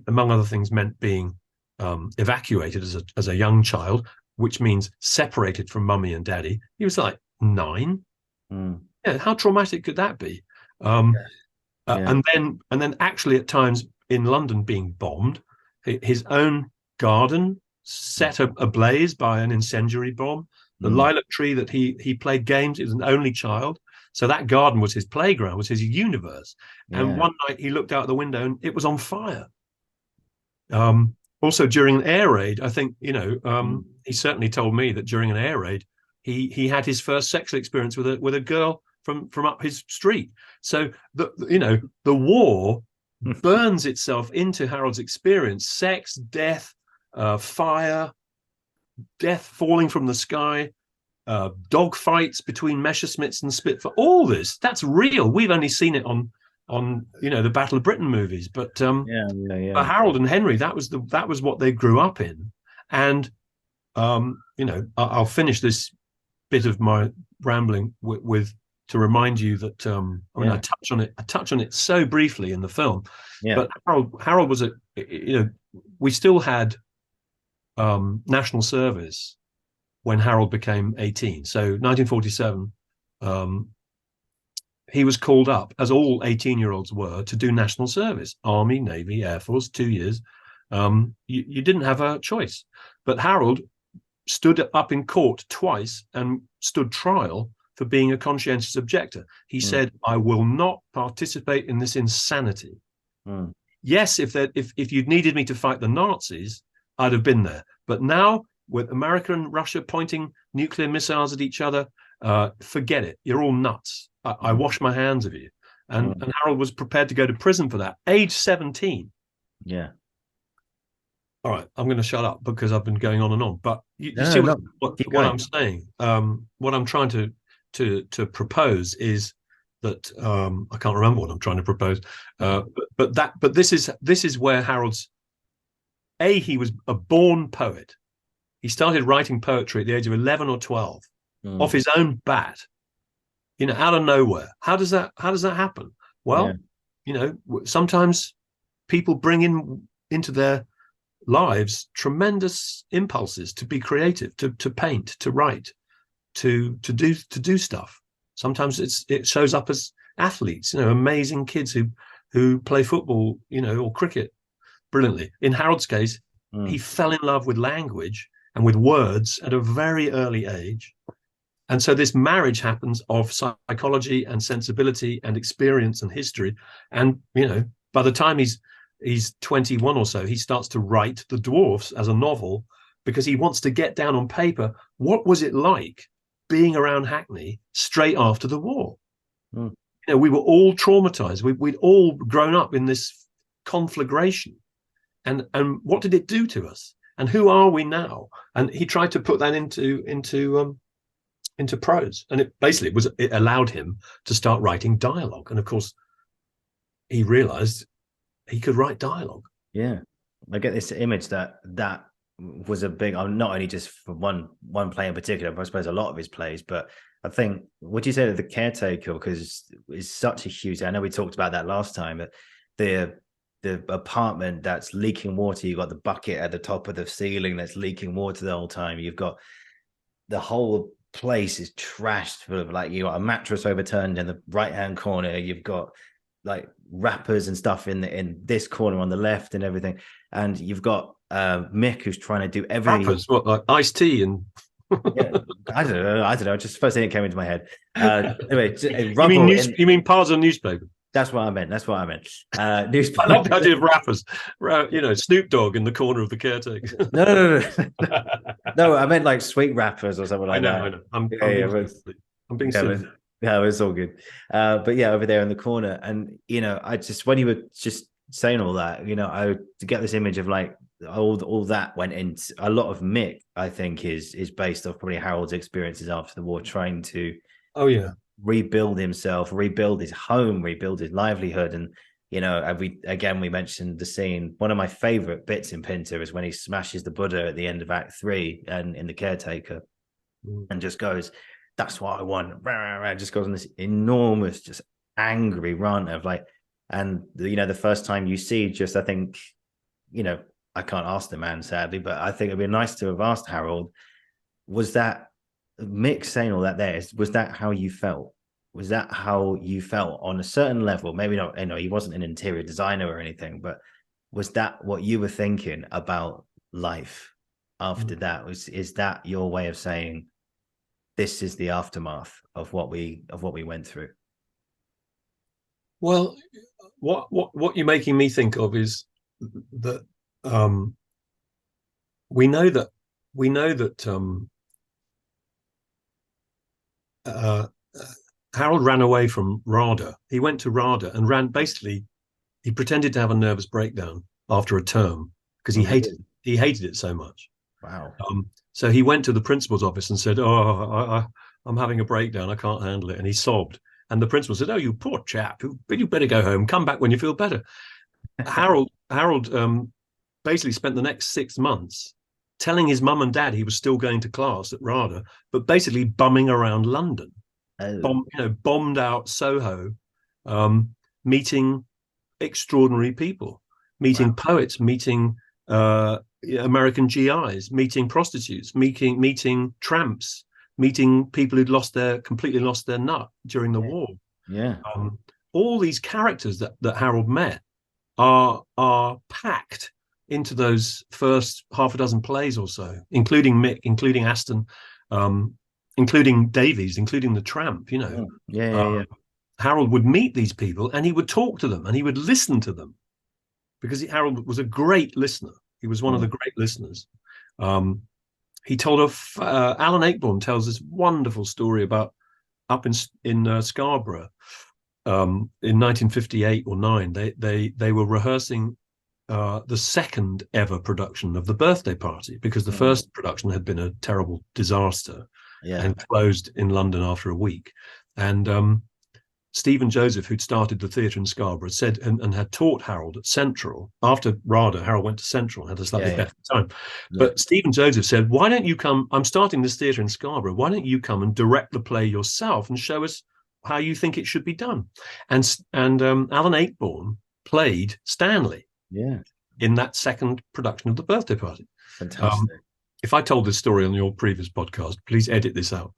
among other things being evacuated as a young child, which means separated from mummy and daddy. He was like 9. Yeah, how traumatic could that be? And then actually at times in London being bombed, his own garden set ablaze by an incendiary bomb. The lilac tree that he played games, he was an only child, so that garden was his playground, was his universe. And one night he looked out the window and it was on fire. Also during an air raid, I think, he certainly told me that during an air raid, he had his first sexual experience with a girl from up his street. So the war burns itself into Harold's experience: sex, death, fire, death falling from the sky, dog fights between Messerschmitts and Spitfire. All this, that's real. We've only seen it on the Battle of Britain movies, but for Harold and Henry, that was what they grew up in. And I'll finish this bit of my rambling with to remind you that I touch on it so briefly in the film, but Harold was we still had national service when Harold became 18. So 1947, he was called up, as all 18-year-olds were, to do national service, Army, Navy, Air Force, 2 years. You didn't have a choice. But Harold stood up in court twice and stood trial for being a conscientious objector. He said, I will not participate in this insanity. Yes, if you'd needed me to fight the Nazis, I'd have been there. But now, with America and Russia pointing nuclear missiles at each other, forget it. You're all nuts. I wash my hands of you. And Harold was prepared to go to prison for that, age 17. Yeah. All right, I'm going to shut up because I've been going on and on. But you see what I'm saying. What I'm trying to propose is that I can't remember what I'm trying to propose. But this is where Harold's he was a born poet. He started writing poetry at the age of 11 or 12 off his own bat, out of nowhere. How does that happen? Well, sometimes people bring into their lives tremendous impulses to be creative, to paint, to write, to do stuff. Sometimes it shows up as athletes, amazing kids who play football, or cricket brilliantly. In Harold's case, he fell in love with language and with words at a very early age. And so this marriage happens of psychology and sensibility and experience and history. And, by the time he's 21 or so, he starts to write The Dwarfs as a novel because he wants to get down on paper, what was it like being around Hackney straight after the war? We were all traumatized. We'd all grown up in this conflagration. And what did it do to us? And who are we now? And he tried to put that into prose, and it allowed him to start writing dialogue. And of course, he realized he could write dialogue. Yeah, I get this image that was a big. Not only just for one play in particular, but I suppose a lot of his plays. But I think, would you say that The Caretaker, because it's such a huge. I know we talked about that last time, but the apartment that's leaking water, you've got the bucket at the top of the ceiling that's leaking water the whole time. You've got the whole place is trashed, full of you got a mattress overturned in the right hand corner. You've got wrappers and stuff in this corner on the left and everything. And you've got Mick who's trying to do everything. Wrappers, what, like iced tea and yeah, I don't know. Just first thing that came into my head. Anyway, you mean parts of newspaper? That's what I meant. Newspaper. I love the idea of rappers. Snoop Dogg in the corner of The Caretaker. No. I meant sweet rappers or something like that. I know. I'm being silly. Yeah, it's all good. But yeah, over there in the corner, and I just, when you were just saying all that, I to get this image of all that went into a lot of Mick. I think is based off probably Harold's experiences after the war, trying to rebuild himself, rebuild his home, rebuild his livelihood. And we mentioned the scene. One of my favorite bits in Pinter is when he smashes the Buddha at the end of Act 3 and in The Caretaker, and just goes, "That's what I want." Just goes on this enormous, just angry rant of and the first time you see, just, I think, I can't ask the man, sadly, but I think it'd be nice to have asked Harold, was that Mick saying all that was that how you felt? Was that how you felt on a certain level? Maybe not, he wasn't an interior designer or anything, but was that what you were thinking about life after that? Is that your way of saying, this is the aftermath of what we went through? Well, what you're making me think of is that we know that Harold ran away from RADA. He went to RADA and he pretended to have a nervous breakdown after a term because he hated it so much. Wow. So he went to the principal's office and said, I'm having a breakdown. I can't handle it. And he sobbed. And the principal said, "Oh, you poor chap, you better go home. Come back when you feel better." Harold basically spent the next 6 months telling his mum and dad he was still going to class at RADA, but basically bumming around London, bombed out Soho, meeting extraordinary people, meeting poets, meeting American GIs, meeting prostitutes, meeting tramps, meeting people who'd completely lost their nut during the war. Yeah. All these characters that Harold met are packed into those first half a dozen plays or so, including Mick, including Aston, including Davies, including the Tramp. Yeah. Harold would meet these people and he would talk to them and he would listen to them, because Harold was a great listener. He was one of the great listeners. He told Alan Ayckbourn tells this wonderful story about up in Scarborough in 1958 or 9. They were rehearsing the second ever production of The Birthday Party, because the first production had been a terrible disaster and closed in London after a week. And Stephen Joseph, who'd started the theatre in Scarborough, said and had taught Harold at Central. After RADA, Harold went to Central and had a slightly better time. But Stephen Joseph said, why don't you come? I'm starting this theatre in Scarborough. Why don't you come and direct the play yourself and show us how you think it should be done? And Alan Ayckbourn played Stanley in that second production of The Birthday Party. Fantastic. If I told this story on your previous podcast, please edit this out.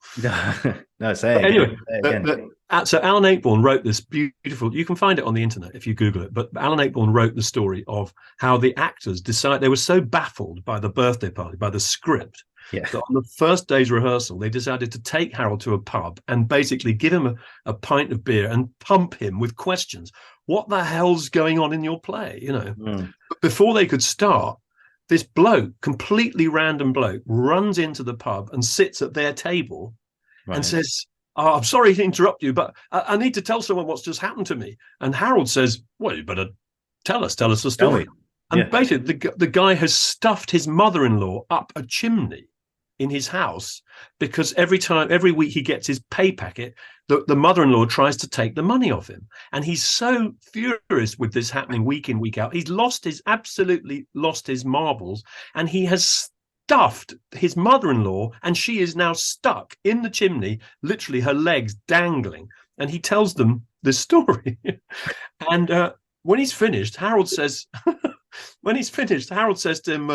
No, say it anyway, again. So Alan Ayckbourn wrote this beautiful, you can find it on the internet if you Google it, but Alan Ayckbourn wrote the story of how the actors decided, they were so baffled by The Birthday Party, by the script, that on the first day's rehearsal, they decided to take Harold to a pub and basically give him a pint of beer and pump him with questions. What the hell's going on in your play? But before they could start, this bloke, completely random bloke, runs into the pub and sits at their table and says, I'm sorry to interrupt you, but I need to tell someone what's just happened to me. And Harold says, well, you better tell us the story. And basically, the guy has stuffed his mother-in-law up a chimney in his house, because every week he gets his pay packet, the mother-in-law tries to take the money off him. And he's so furious with this happening week in, week out. He's absolutely lost his marbles, and he has stuffed his mother-in-law, and she is now stuck in the chimney, literally her legs dangling. And he tells them this story. And when he's finished, Harold says to him,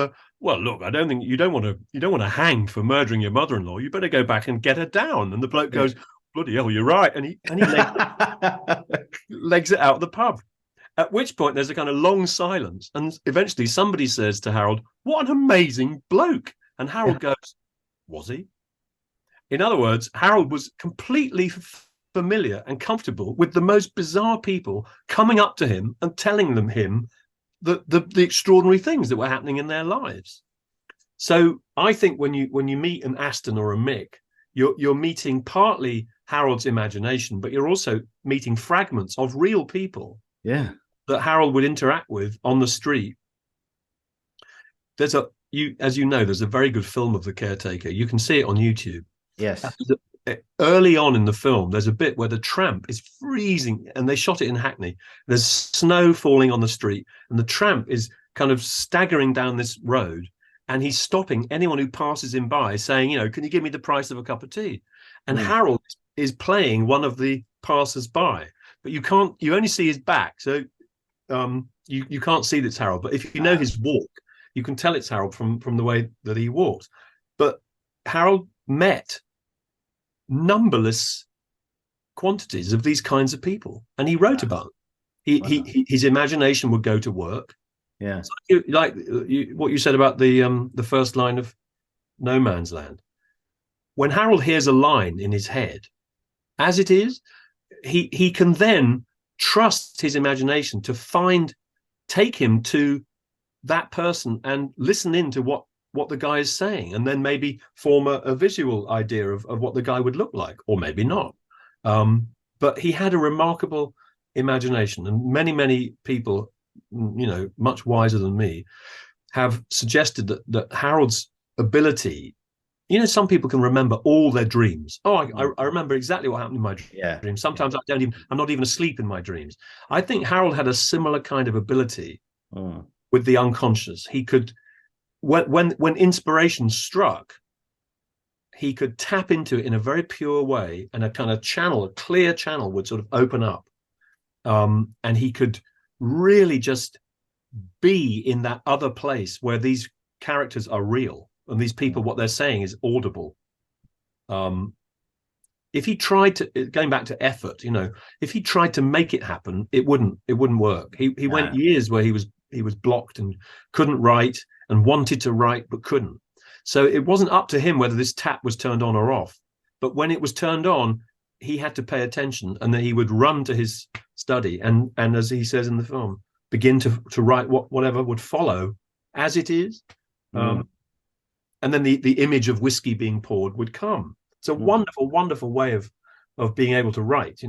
well, look, I don't think you don't want to hang for murdering your mother-in-law. You better go back and get her down. And the bloke goes, bloody hell, you're right. And he legs it out of the pub. At which point there's a kind of long silence. And eventually somebody says to Harold, what an amazing bloke. And Harold goes, was he? In other words, Harold was completely familiar and comfortable with the most bizarre people coming up to him and telling him the extraordinary things that were happening in their lives. So I think when you meet an Aston or a Mick, you're meeting partly Harold's imagination, but you're also meeting fragments of real people that Harold would interact with on the street. There's as you know, there's a very good film of The Caretaker. You can see it on YouTube. Yes. Early on in the film, there's a bit where the Tramp is freezing, and they shot it in Hackney. There's snow falling on the street, and the Tramp is kind of staggering down this road, and he's stopping anyone who passes him by, saying, can you give me the price of a cup of tea? And Harold is playing one of the passers-by, but you only see his back, so you can't see that it's Harold. But if you know his walk, you can tell it's Harold from the way that he walks. But Harold met numberless quantities of these kinds of people, and he wrote about them. His imagination would go to work. Yeah, like what you said about the first line of No Man's Land. When Harold hears a line in his head, as it is, he can then trust his imagination to take him to that person and listen into what the guy is saying, and then maybe form a visual idea of what the guy would look like, or maybe not. But he had a remarkable imagination, and many people, much wiser than me, have suggested that Harold's ability, some people can remember all their dreams. I remember exactly what happened in my dreams. Sometimes I'm not even asleep in my dreams. I think Harold had a similar kind of ability with the unconscious. He could, when inspiration struck, he could tap into it in a very pure way, and a kind of channel, a clear channel, would sort of open up, and he could really just be in that other place where these characters are real and these people, what they're saying is audible. if he tried to, going back to effort, if he tried to make it happen, it wouldn't work. He went years where he was blocked and couldn't write, and wanted to write but couldn't. So it wasn't up to him whether this tap was turned on or off. But when it was turned on, he had to pay attention, and then he would run to his study and as he says in the film, begin to write whatever would follow as it is. And then the image of whiskey being poured would come. It's a wonderful, wonderful way of being able to write,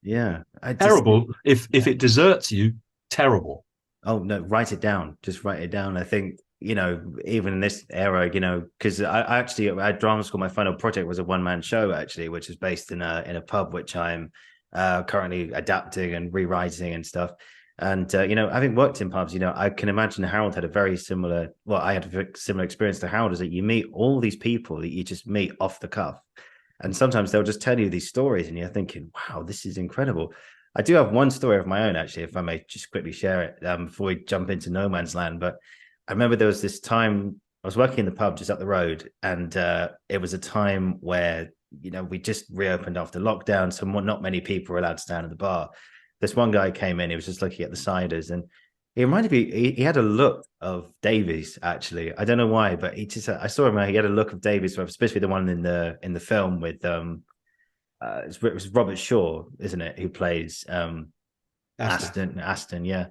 Yeah. Terrible if it deserts you, terrible. Oh, no, write it down. Just write it down. I think, even in this era, because I actually, at drama school, my final project was a one-man show, actually, which is based in a pub, which I'm currently adapting and rewriting and stuff. And, having worked in pubs, I can imagine Harold had a very similar, I had a similar experience to Harold, is that you meet all these people that you just meet off the cuff. And sometimes they'll just tell you these stories and you're thinking, wow, this is incredible. I do have one story of my own, actually, if I may just quickly share it before we jump into no man's land. But I remember there was this time I was working in the pub just up the road, and it was a time where, we just reopened after lockdown. So not many people were allowed to stand at the bar. This one guy came in, he was just looking at the ciders, and he reminded me, he had a look of Davies, actually. I don't know why, but I saw him, he had a look of Davies, especially the one in the film with, it was Robert Shaw, isn't it, who plays Aston, yeah.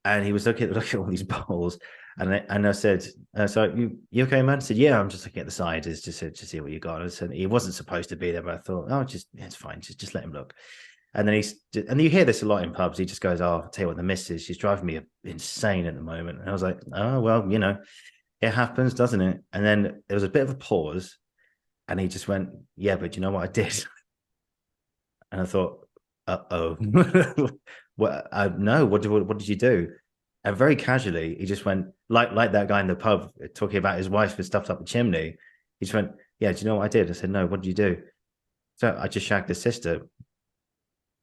And he was looking at all these bowls, and I said, "So you okay, man?" He said, "Yeah, I'm just looking at the ciders just to see what you got." I said he wasn't supposed to be there, but I thought, "Oh, it's fine, just let him look." And then and you hear this a lot in pubs. He just goes, "Oh, I'll tell you what, the missus, she's driving me insane at the moment." And I was like, "Oh, well, it happens, doesn't it?" And then there was a bit of a pause, and he just went, "Yeah, but you know what I did?" And I thought, "Uh-oh." What? No, what did you do? And very casually, he just went, like that guy in the pub talking about his wife who stuffed up the chimney. He just went, "Yeah, do you know what I did?" I said, "No, what did you do?" "So I just shagged his sister.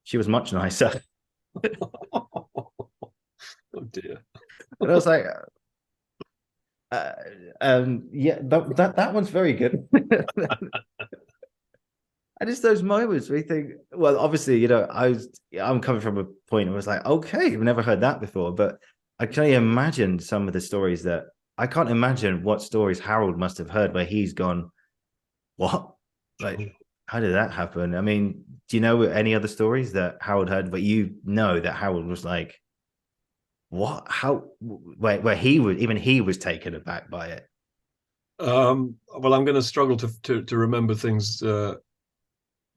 She was much nicer." Oh dear. And I was like, yeah, that one's very good. And it's those moments where you think, well, obviously, I'm coming from a point where it's like, okay, I've never heard that before, but I can only imagine some of the stories that I can't imagine what stories Harold must have heard where he's gone, what? Like, how did that happen? I mean, do you know any other stories that Harold heard, but that Harold was like, what? How? Where he was taken aback by it. Well, I'm going to struggle to remember things.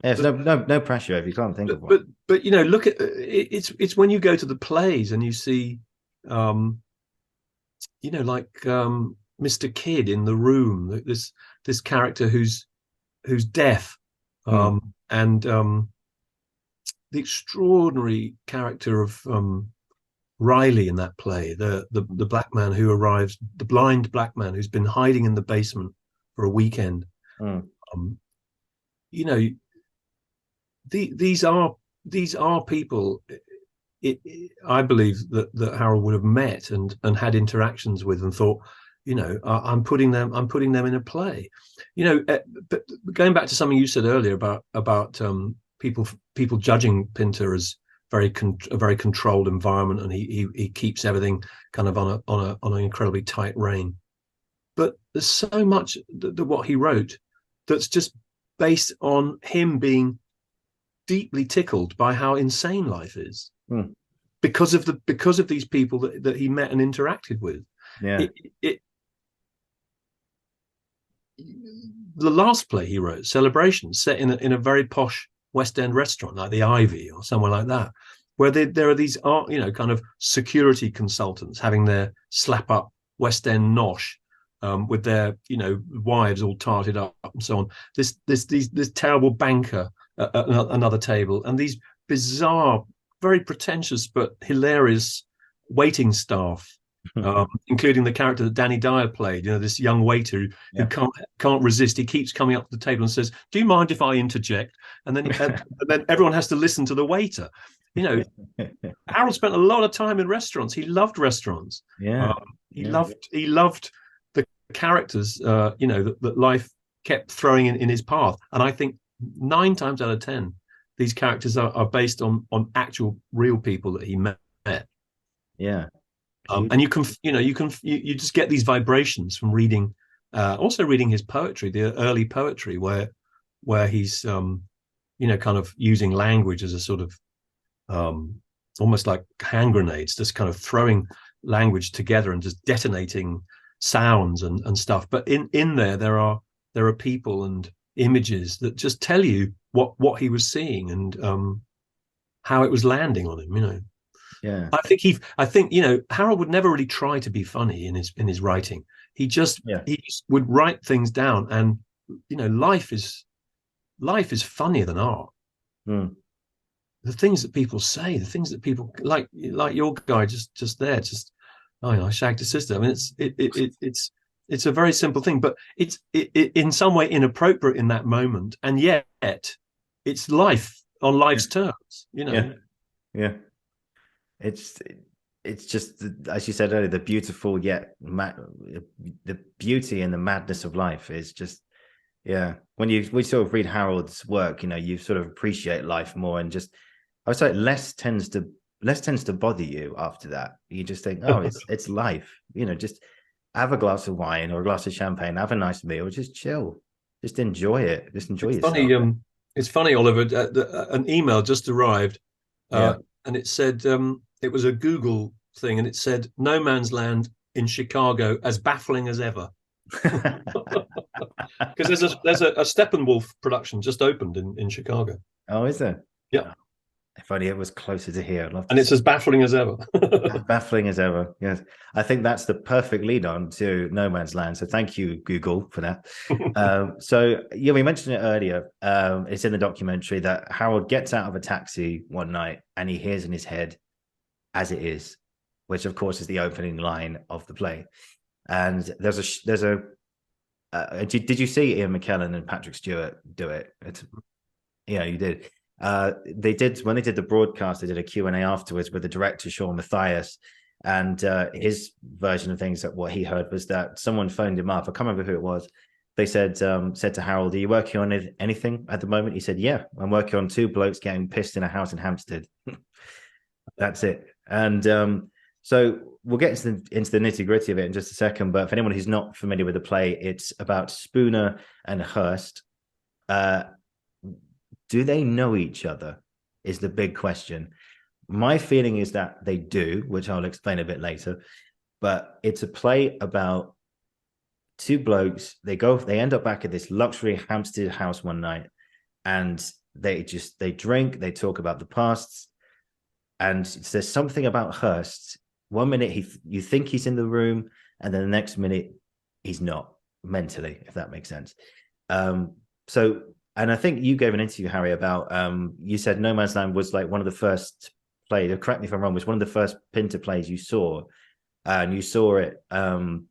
Yeah, no pressure if you can't think of one. But look at it's when you go to the plays and you see, like Mr. Kidd in The Room, this character who's deaf, and the extraordinary character of Riley in that play, the black man who arrives, the blind black man who's been hiding in the basement for a weekend. These are people. I believe that Harold would have met and had interactions with and thought, I'm putting them in a play. But going back to something you said earlier about people judging Pinter as a very controlled environment, and he keeps everything kind of on an incredibly tight rein. But there's so much that what he wrote that's just based on him being deeply tickled by how insane life is, because of these people that he met and interacted with. Yeah. The last play he wrote, Celebration, set in a very posh West End restaurant like the Ivy or somewhere like that, where there are these kind of security consultants having their slap up West End nosh, with their wives all tarted up and so on. This terrible banker at another table, and these bizarre, very pretentious but hilarious waiting staff, including the character that Danny Dyer played. This young waiter who can't resist. He keeps coming up to the table and says, "Do you mind if I interject?" And then everyone has to listen to the waiter. Harold spent a lot of time in restaurants. He loved restaurants. He loved the characters. That life kept throwing in his path. And I think 9 times out of 10, these characters are based on actual real people that he met. Yeah. And you can, you just get these vibrations from reading, also reading his poetry, the early poetry, where he's, kind of using language as a sort of, almost like hand grenades, just kind of throwing language together and just detonating sounds and stuff. But in there are people and images that just tell you what he was seeing and how it was landing on him. Yeah. I think Harold would never really try to be funny in his writing. He just would write things down, and life is funnier than art. Mm. The things that people say, the things that people like your guy just there, just I shagged his sister. I mean, it's a very simple thing, but it's in some way inappropriate in that moment, and yet it's life on life's terms. Yeah. It's just, as you said earlier, the beautiful yet the beauty and the madness of life is just, yeah. When we sort of read Harold's work, you sort of appreciate life more, and just, I would say, less tends to bother you after that. You just think, oh, it's life. Just have a glass of wine or a glass of champagne, have a nice meal, just chill, just enjoy it, just enjoy yourself. It's funny, Oliver. An email just arrived, Yeah. and it said it was a Google thing, and it said "No Man's Land in Chicago as baffling as ever." Because there's a Steppenwolf production just opened in Chicago. Oh, is there? Yeah. If only it was closer to here. I'd love to. And it's as baffling as ever. As baffling as ever. Yes. I think that's the perfect lead on to No Man's Land. So thank you, Google, for that. We mentioned it earlier. It's in the documentary that Harold gets out of a taxi one night and he hears in his head, "As it is," which of course is the opening line of the play. And there's a did you see Ian McKellen and Patrick Stewart do it? Yeah, you did. They did, when they did the broadcast, they did a Q&A afterwards with the director Sean Matthias, and his version of things, that what he heard was that someone phoned him up. I can't remember who it was. They said to Harold, "Are you working on anything at the moment?" He said, "Yeah, I'm working on 2 blokes getting pissed in a house in Hampsted." That's it. And so we'll get into the nitty gritty of it in just a second. But for anyone who's not familiar with the play, it's about Spooner and Hirst. Do they know each other is the big question. My feeling is that they do, which I'll explain a bit later. But it's a play about 2 blokes. They end up back at this luxury Hampstead house one night, and they drink, they talk about the past. And there's something about Hirst. One minute you think he's in the room, and then the next minute he's not, mentally, if that makes sense. And I think you gave an interview, Harry, about you said No Man's Land was like one of the first plays, correct me if I'm wrong, was one of the first Pinter plays you saw, and you saw it and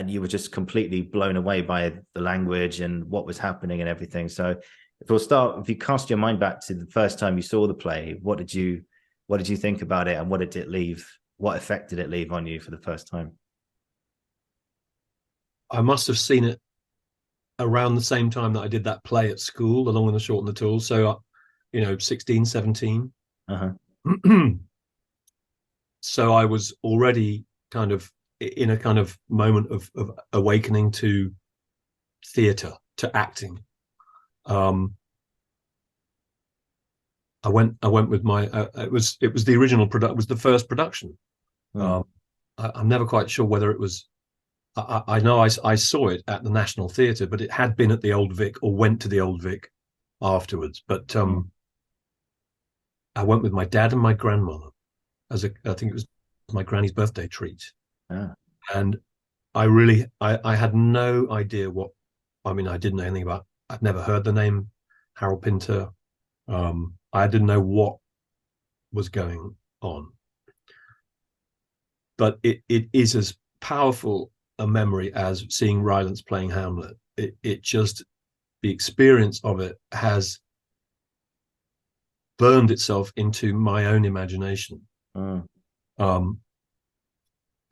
you were just completely blown away by the language and what was happening and everything. So if you cast your mind back to the first time you saw the play, what did you think about it, and what effect did it leave on you for the first time? I must have seen it around the same time that I did that play at school, The Long and the Short and the Tall. So, 16, 17. Uh-huh. So I was already kind of in a kind of moment of awakening to theatre, to acting. I went with my it was the original product, was the first production. I'm never quite sure whether it was, I know I saw it at the National Theatre, but it had been at the Old Vic, or went to the Old Vic afterwards. But I went with my dad and my grandmother I think it was my granny's birthday treat. And I had no idea I didn't know anything about, I'd never heard the name Harold Pinter. I didn't know what was going on. But it is as powerful a memory as seeing Rylance playing Hamlet. It just, the experience of it has burned itself into my own imagination. But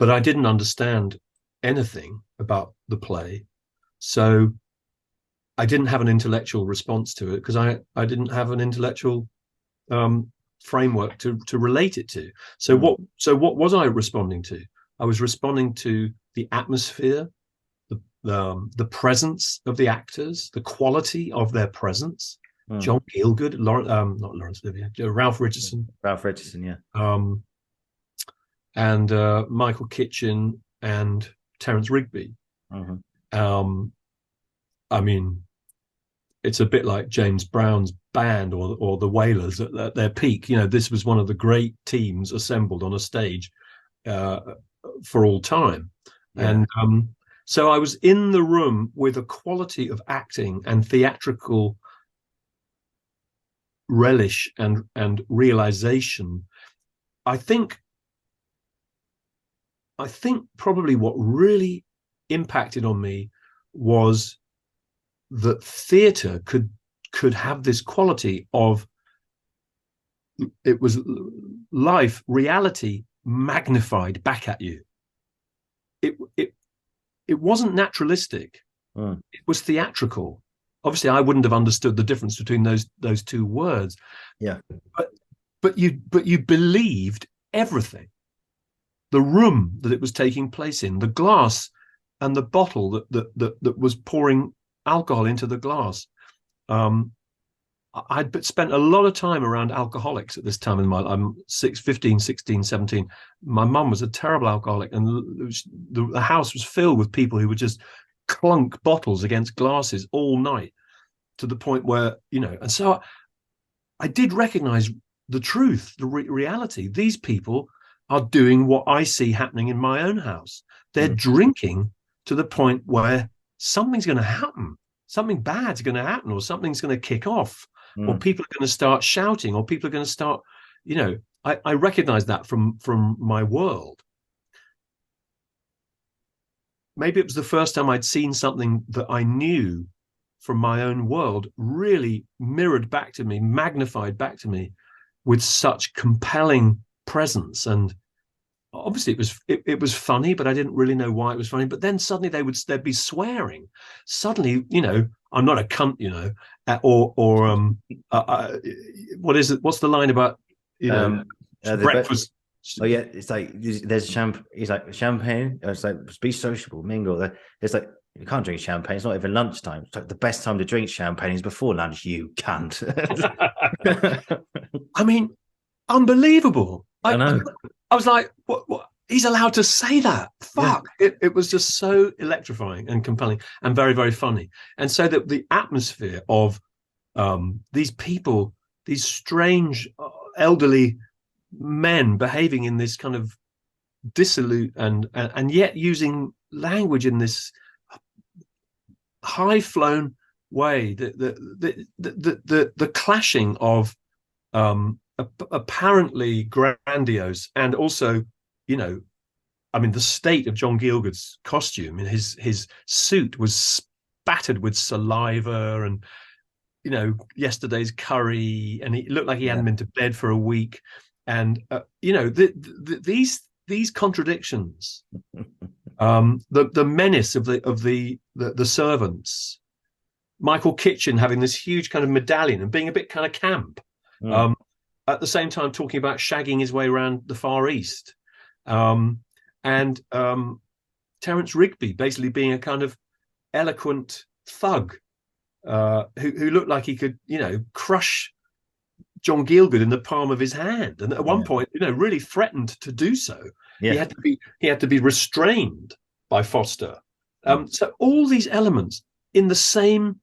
I didn't understand anything about the play. So I didn't have an intellectual response to it because I didn't have an intellectual framework to relate it to. So what was I responding to? I was responding to the atmosphere, the presence of the actors, the quality of their presence. John Gielgud, not Laurence Olivier, Ralph Richardson. Ralph Richardson, yeah. And Michael Kitchen and Terence Rigby. I mean, it's a bit like James Brown's band or the Wailers at their peak. You know, this was one of the great teams assembled on a stage for all time. Yeah. And so I was in the room with a quality of acting and theatrical relish and realization. I think probably what really impacted on me was that theatre could have this quality of, it was life, reality magnified back at you. It wasn't naturalistic. It was theatrical. Obviously, I wouldn't have understood the difference between those two words. Yeah. But you believed everything. The room that it was taking place in, the glass and the bottle that was pouring alcohol into the glass. I'd spent a lot of time around alcoholics at this time in my life. I'm 15, 16, 17. My mum was a terrible alcoholic, and the house was filled with people who would just clunk bottles against glasses all night, to the point where, you know, and so I did recognize the truth, the reality. These people are doing what I see happening in my own house. They're drinking to the point where something's going to happen. Something bad's going to happen, or something's going to kick off, or people are going to start shouting, or people are going to start, you know, I recognize that from my world. Maybe it was the first time I'd seen something that I knew from my own world really mirrored back to me, magnified back to me with such compelling presence. And obviously it was funny, but I didn't really know why it was funny. But then suddenly they'd be swearing. Suddenly, you know, I'm not a cunt, you know, what is it? What's the line about, you know, breakfast? Oh yeah, it's like there's champagne. It's like champagne. It's like be sociable, mingle. It's like you can't drink champagne. It's not even lunchtime. It's like the best time to drink champagne is before lunch. You can't. I mean, unbelievable. I know. I was like, what? He's allowed to say that? Fuck! Yeah. It was just so electrifying and compelling and very, very funny. And so that the atmosphere of these people, these strange elderly men behaving in this kind of dissolute and yet using language in this high flown way, the clashing of apparently grandiose and also, you know, I mean, the state of John Gielgud's costume, and his suit was spattered with saliva and, you know, yesterday's curry, and he looked like he hadn't been to bed for a week. And you know, these contradictions, the menace of the servants, Michael Kitchen having this huge kind of medallion and being a bit kind of camp, at the same time talking about shagging his way around the Far East, and Terence Rigby basically being a kind of eloquent thug who looked like he could, you know, crush John Gielgud in the palm of his hand, and at one point, you know, really threatened to do so. He had to be restrained by Foster. So all these elements in the same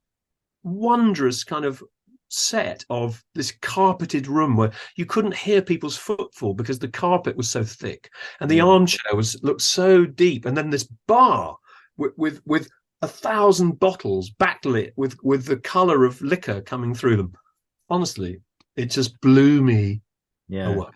wondrous kind of set of this carpeted room where you couldn't hear people's footfall because the carpet was so thick, and the armchair looked so deep, and then this bar with 1,000 bottles backlit with the color of liquor coming through them. Honestly, it just blew me away,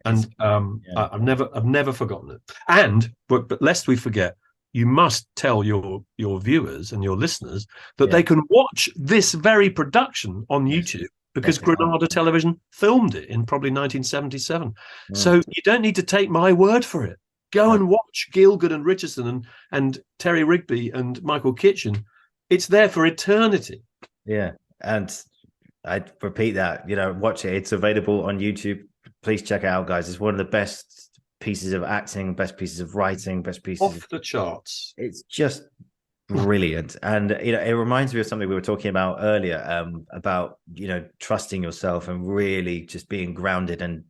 and I've never forgotten it. And but lest we forget, you must tell your viewers and your listeners that they can watch this very production on YouTube, because Granada Television filmed it in probably 1977. So you don't need to take my word for it. Go and watch Gielgud and Richardson and Terry Rigby and Michael Kitchen it's there for eternity. Yeah. And I repeat that, watch it. It's available on YouTube. Please check it out, guys. It's one of the best pieces of acting, best pieces of writing, best pieces Off the charts. It's just brilliant. And it reminds me of something we were talking about earlier, about trusting yourself and really just being grounded and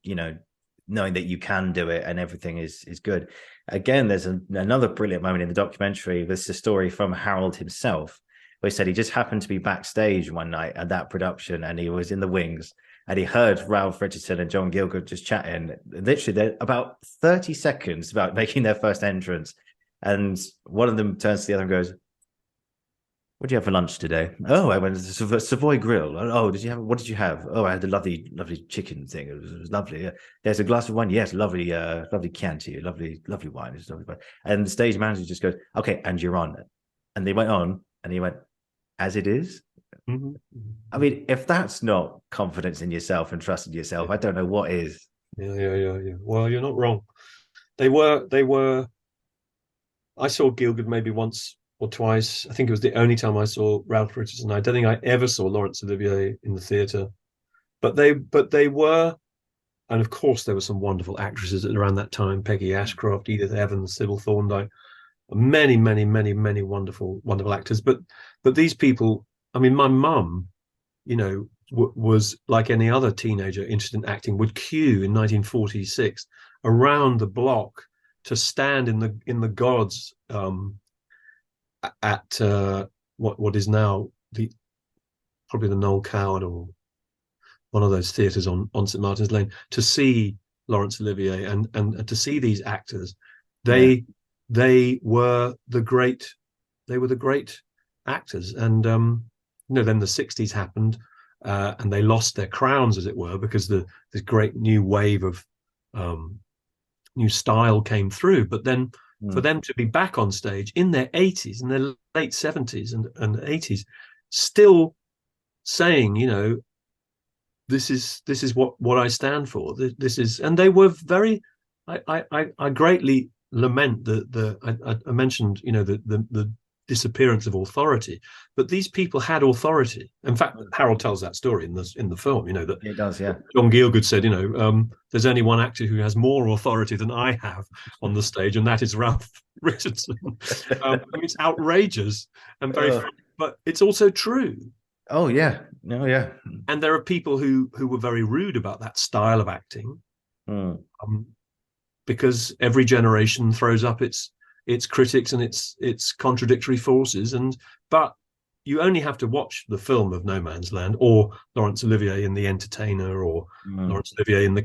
knowing that you can do it and everything is good. Again, there's another brilliant moment in the documentary. This is a story from Harold himself, where he said he just happened to be backstage one night at that production, and he was in the wings, and he heard Ralph Richardson and John Gielgud just chatting. Literally, they're about 30 seconds about making their first entrance, and one of them turns to the other and goes, "What did you have for lunch today?" "Oh, I went to the Savoy Grill." "Oh, what did you have?" "Oh, I had the lovely chicken thing. It was lovely. There's a glass of wine." "Yes, lovely Chianti, lovely wine." It's lovely wine. And the stage manager just goes, "Okay, and you're on." And they went on, and he went, "As it is." Mm-hmm. I mean, if that's not confidence in yourself and trust in yourself, I don't know what is. Yeah. Well, you're not wrong. They were. I saw Gielgud maybe once or twice. I think it was the only time I saw Ralph Richardson. I don't think I ever saw Laurence Olivier in the theatre. But they were, and of course there were some wonderful actresses around that time: Peggy Ashcroft, Edith Evans, Sybil Thorndike, many wonderful actors. But these people, I mean, my mum, was like any other teenager interested in acting, would queue in 1946 around the block to stand in the gods at what is now probably the Noel Coward or one of those theatres on St Martin's Lane, to see Laurence Olivier and to see these actors. They were the great actors. And then the 60s happened, and they lost their crowns, as it were, because this great new wave of new style came through. But then for them to be back on stage in their 80s, in their late 70s and 80s, still saying, this is what I stand for. This is, and they were very. I greatly lament I mentioned, the disappearance of authority, but these people had authority. In fact, Harold tells that story in the film. That it does, yeah. John Gielgud said, there's only one actor who has more authority than I have on the stage, and that is Ralph Richardson. It's outrageous and very funny, but it's also true. Oh yeah, yeah. And there are people who were very rude about that style of acting, because every generation throws up its critics and its contradictory forces. But you only have to watch the film of No Man's Land, or Laurence Olivier in The Entertainer, or Laurence Olivier in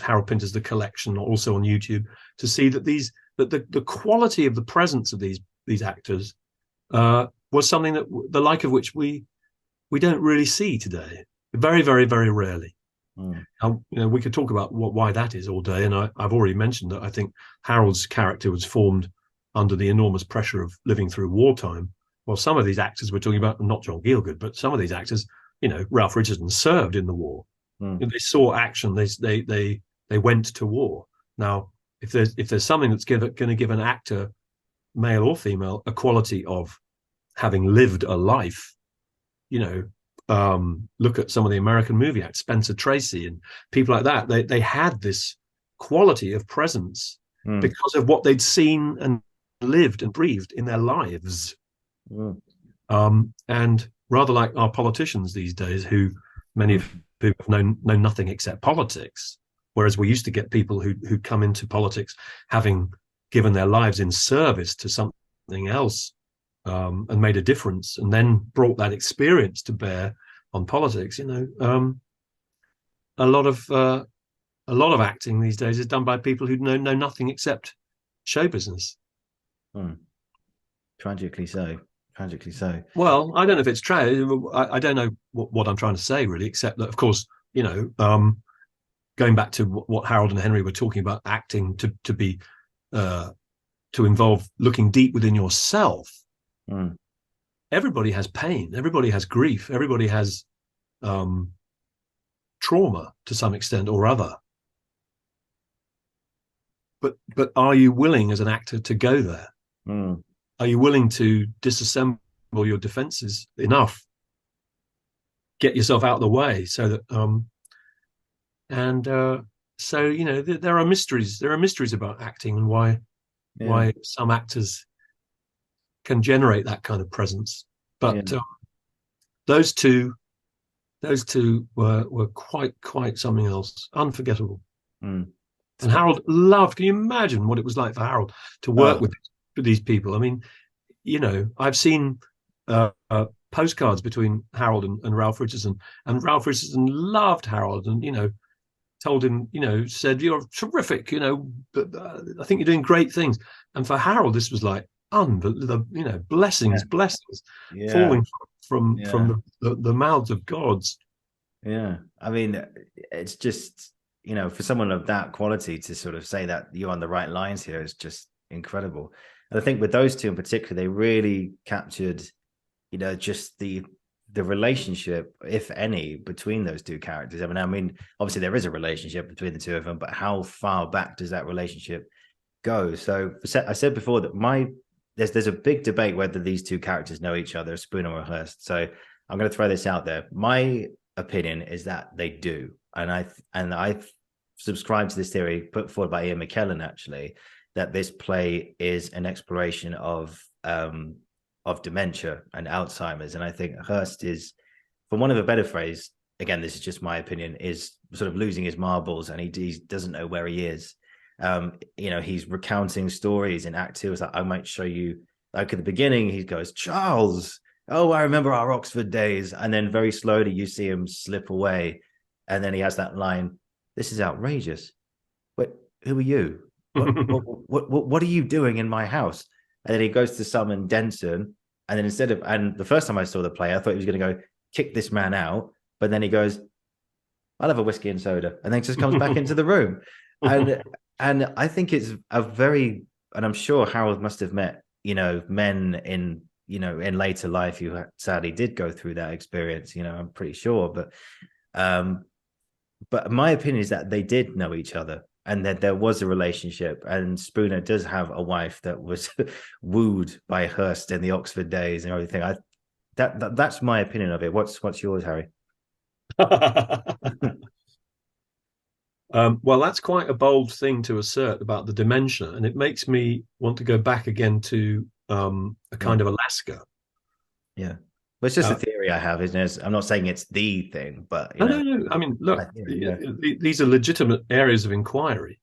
Harold Pinter's The Collection, also on YouTube, to see that the quality of the presence of these actors was something that the like of which we don't really see today. Very, very, very rarely. We could talk about why that is all day, and I've already mentioned that I think Harold's character was formed under the enormous pressure of living through wartime. Well, some of these actors we're talking about, not John Gielgud, but some of these actors, Ralph Richardson served in the war. They saw action. They went to war. Now, if there's something that's going to give an actor, male or female, a quality of having lived a life, look at some of the American movie actors, Spencer Tracy and people like that. They had this quality of presence because of what they'd seen and lived and breathed in their lives. And rather like our politicians these days, who many of whom have known nothing except politics, whereas we used to get people who come into politics having given their lives in service to something else, and made a difference, and then brought that experience to bear on politics. A lot of acting these days is done by people who know nothing except show business. Tragically so. Well, I don't know if it's true. I don't know what I'm trying to say, really, except that, of course, going back to what Harold and Henry were talking about, acting to be to involve looking deep within yourself. Everybody has pain. Everybody has grief. Everybody has trauma to some extent or other. But are you willing as an actor to go there? Are you willing to disassemble your defenses enough, get yourself out of the way, so that so there are mysteries about acting, and why some actors can generate that kind of presence. But those two were quite something else, unforgettable. And Harold loved. Can you imagine what it was like for Harold to work with these people? I mean, I've seen postcards between Harold and Ralph Richardson, and Ralph Richardson loved Harold, and told him, said, "You're terrific, I think you're doing great things." And for Harold, this was like blessings falling from the mouths of gods. Yeah, I mean, it's just for someone of that quality to sort of say that you're on the right lines here is just incredible. And I think with those two in particular, they really captured just the relationship, if any, between those two characters. I mean, obviously there is a relationship between the two of them, but how far back does that relationship go? So I said before that there's a big debate whether these two characters know each other, Spooner or Hirst. So I'm going to throw this out there. My opinion is that they do, and I subscribe to this theory put forward by Ian McKellen, actually, that this play is an exploration of dementia and Alzheimer's. And I think Hirst is, for want of a better phrase, again, this is just my opinion, is sort of losing his marbles, and he doesn't know where he is. He's recounting stories in Act 2. It's like, I might show you, like at the beginning, he goes, "Charles, oh, I remember our Oxford days." And then very slowly you see him slip away. And then he has that line, "This is outrageous. But who are you? What are you doing in my house?" And then he goes to summon Denson. And then and the first time I saw the play, I thought he was going to go kick this man out. But then he goes, "I'll have a whiskey and soda." And then just comes back into the room. And I think it's and I'm sure Harold must have met, men in later life who sadly did go through that experience, I'm pretty sure. But my opinion is that they did know each other, and that there was a relationship. And Spooner does have a wife that was wooed by Hirst in the Oxford days and everything. That's my opinion of it. What's yours, Harry? Well, that's quite a bold thing to assert about the dementia, and it makes me want to go back again to a kind of Alaska. Yeah, well, it's just a theory I have, isn't it? I'm not saying it's the thing, but no. I mean, look, these are legitimate areas of inquiry.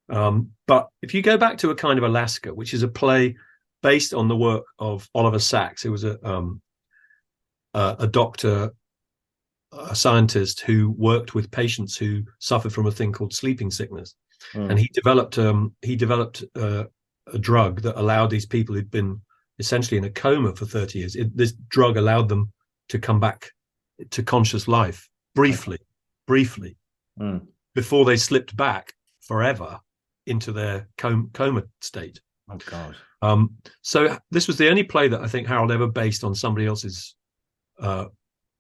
But if you go back to a kind of Alaska, which is a play based on the work of Oliver Sacks, who was a doctor, a scientist who worked with patients who suffered from a thing called sleeping sickness, and he developed a drug that allowed these people who'd been essentially in a coma for 30 years. This drug allowed them to come back to conscious life briefly, before they slipped back forever into their coma state. Oh God! So this was the only play that I think Harold ever based on somebody else's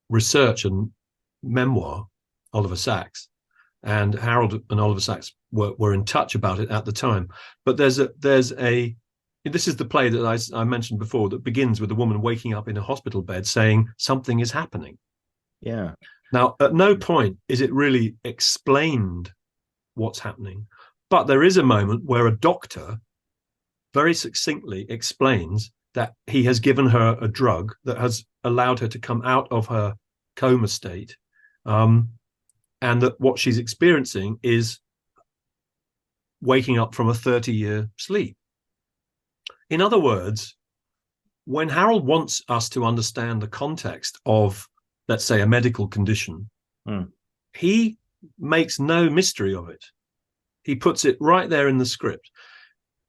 research and memoir, Oliver Sacks, and Harold and Oliver Sacks were in touch about it at the time. But this is the play that I mentioned before, that begins with a woman waking up in a hospital bed saying something is happening. Yeah. Now, at no point is it really explained what's happening, but there is a moment where a doctor very succinctly explains that he has given her a drug that has allowed her to come out of her coma state, and that what she's experiencing is waking up from a 30-year sleep. In other words, when Harold wants us to understand the context of, let's say, a medical condition, he makes no mystery of it. He puts it right there in the script,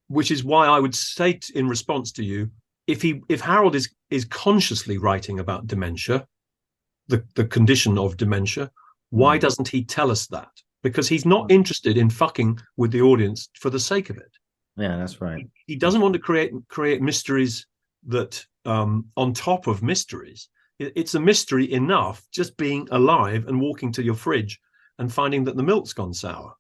which is why I would say in response to you, if Harold is consciously writing about dementia, the condition of dementia, why doesn't he tell us that? Because he's not interested in fucking with the audience for the sake of it. Yeah, that's right. He doesn't want to create mysteries that on top of mysteries. It's a mystery enough just being alive and walking to your fridge and finding that the milk's gone sour.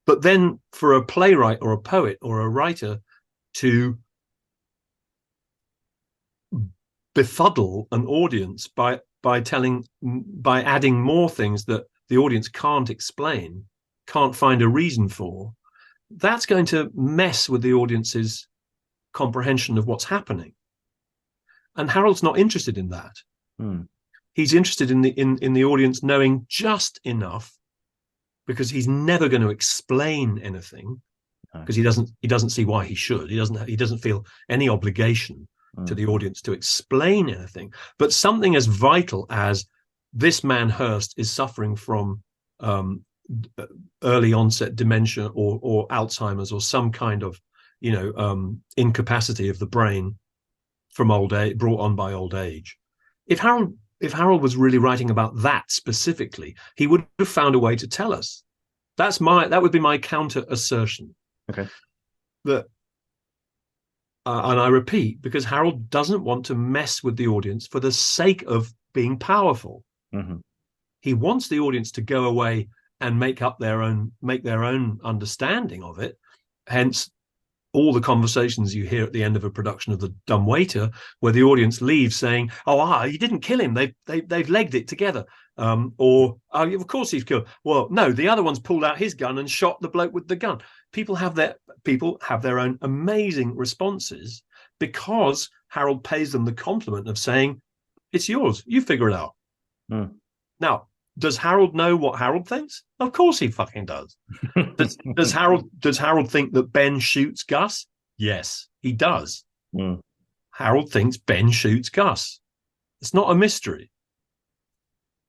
But then for a playwright or a poet or a writer to befuddle an audience by adding more things that the audience can't explain, can't find a reason for, that's going to mess with the audience's comprehension of what's happening. And Harold's not interested in that. He's interested in the audience knowing just enough, because he's never going to explain anything, because he doesn't see why he should. He doesn't feel any obligation to the audience to explain anything. But something as vital as this man Hirst is suffering from early onset dementia or Alzheimer's or some kind of incapacity of the brain from old age, brought on by old age. If Harold was really writing about that specifically, he would have found a way to tell us. That would be my counter assertion. Okay. That, and I repeat, because Harold doesn't want to mess with the audience for the sake of being powerful. Mm-hmm. He wants the audience to go away and make their own understanding of it. Hence, all the conversations you hear at the end of a production of The Dumb Waiter, where the audience leaves saying, you didn't kill him. They've legged it together. Of course he's killed. Well, no, the other one's pulled out his gun and shot the bloke with the gun. People have their own amazing responses because Harold pays them the compliment of saying, it's yours. You figure it out. Now, does Harold know what Harold thinks? Of course he fucking does. Does Harold think that Ben shoots Gus? Yes, he does. Harold thinks Ben shoots Gus. It's not a mystery.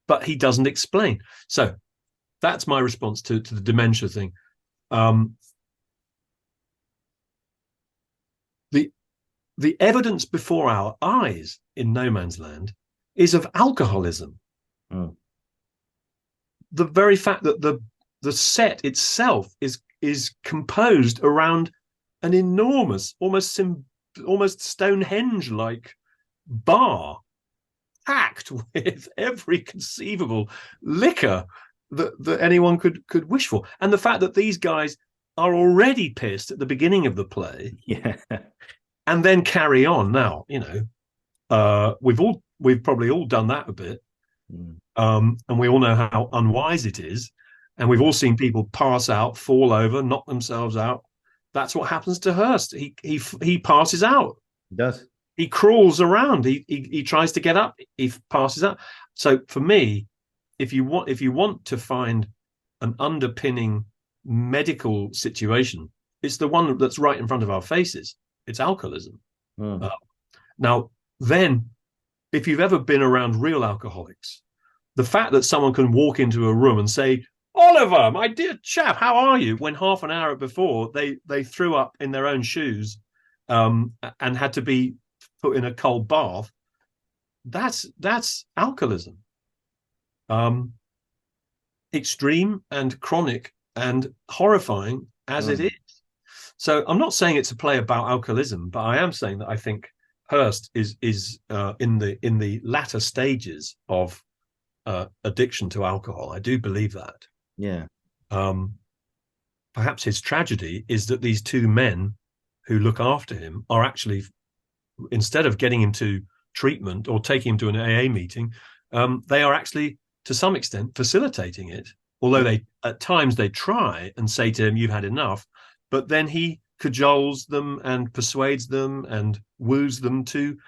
But he doesn't explain. So that's my response to the dementia thing. The evidence before our eyes in No Man's Land is of alcoholism. The very fact that the set itself is composed around an enormous, almost Stonehenge-like bar, packed with every conceivable liquor that anyone could wish for, and the fact that these guys are already pissed at the beginning of the play, and then carry on. Now, we've probably all done that a bit. And we all know how unwise it is, and we've all seen people pass out, fall over, knock themselves out. That's what happens to Hirst. He passes out. He does. He crawls around. He tries to get up. He passes out. So for me, if you want to find an underpinning medical situation, it's the one that's right in front of our faces. It's alcoholism. Now, then, if you've ever been around real alcoholics, the fact that someone can walk into a room and say, "Oliver, my dear chap, how are you?" when half an hour before they threw up in their own shoes and had to be put in a cold bath, that's alcoholism. Extreme and chronic and horrifying as it is. So I'm not saying it's a play about alcoholism, but I am saying that I think Hirst is in the latter stages of addiction to alcohol. I do believe that. Yeah. Perhaps his tragedy is that these two men who look after him are actually, instead of getting him to treatment or taking him to an AA meeting, they are actually, to some extent, facilitating it. Although at times they try and say to him, "You've had enough," but then he cajoles them and persuades them and woos them to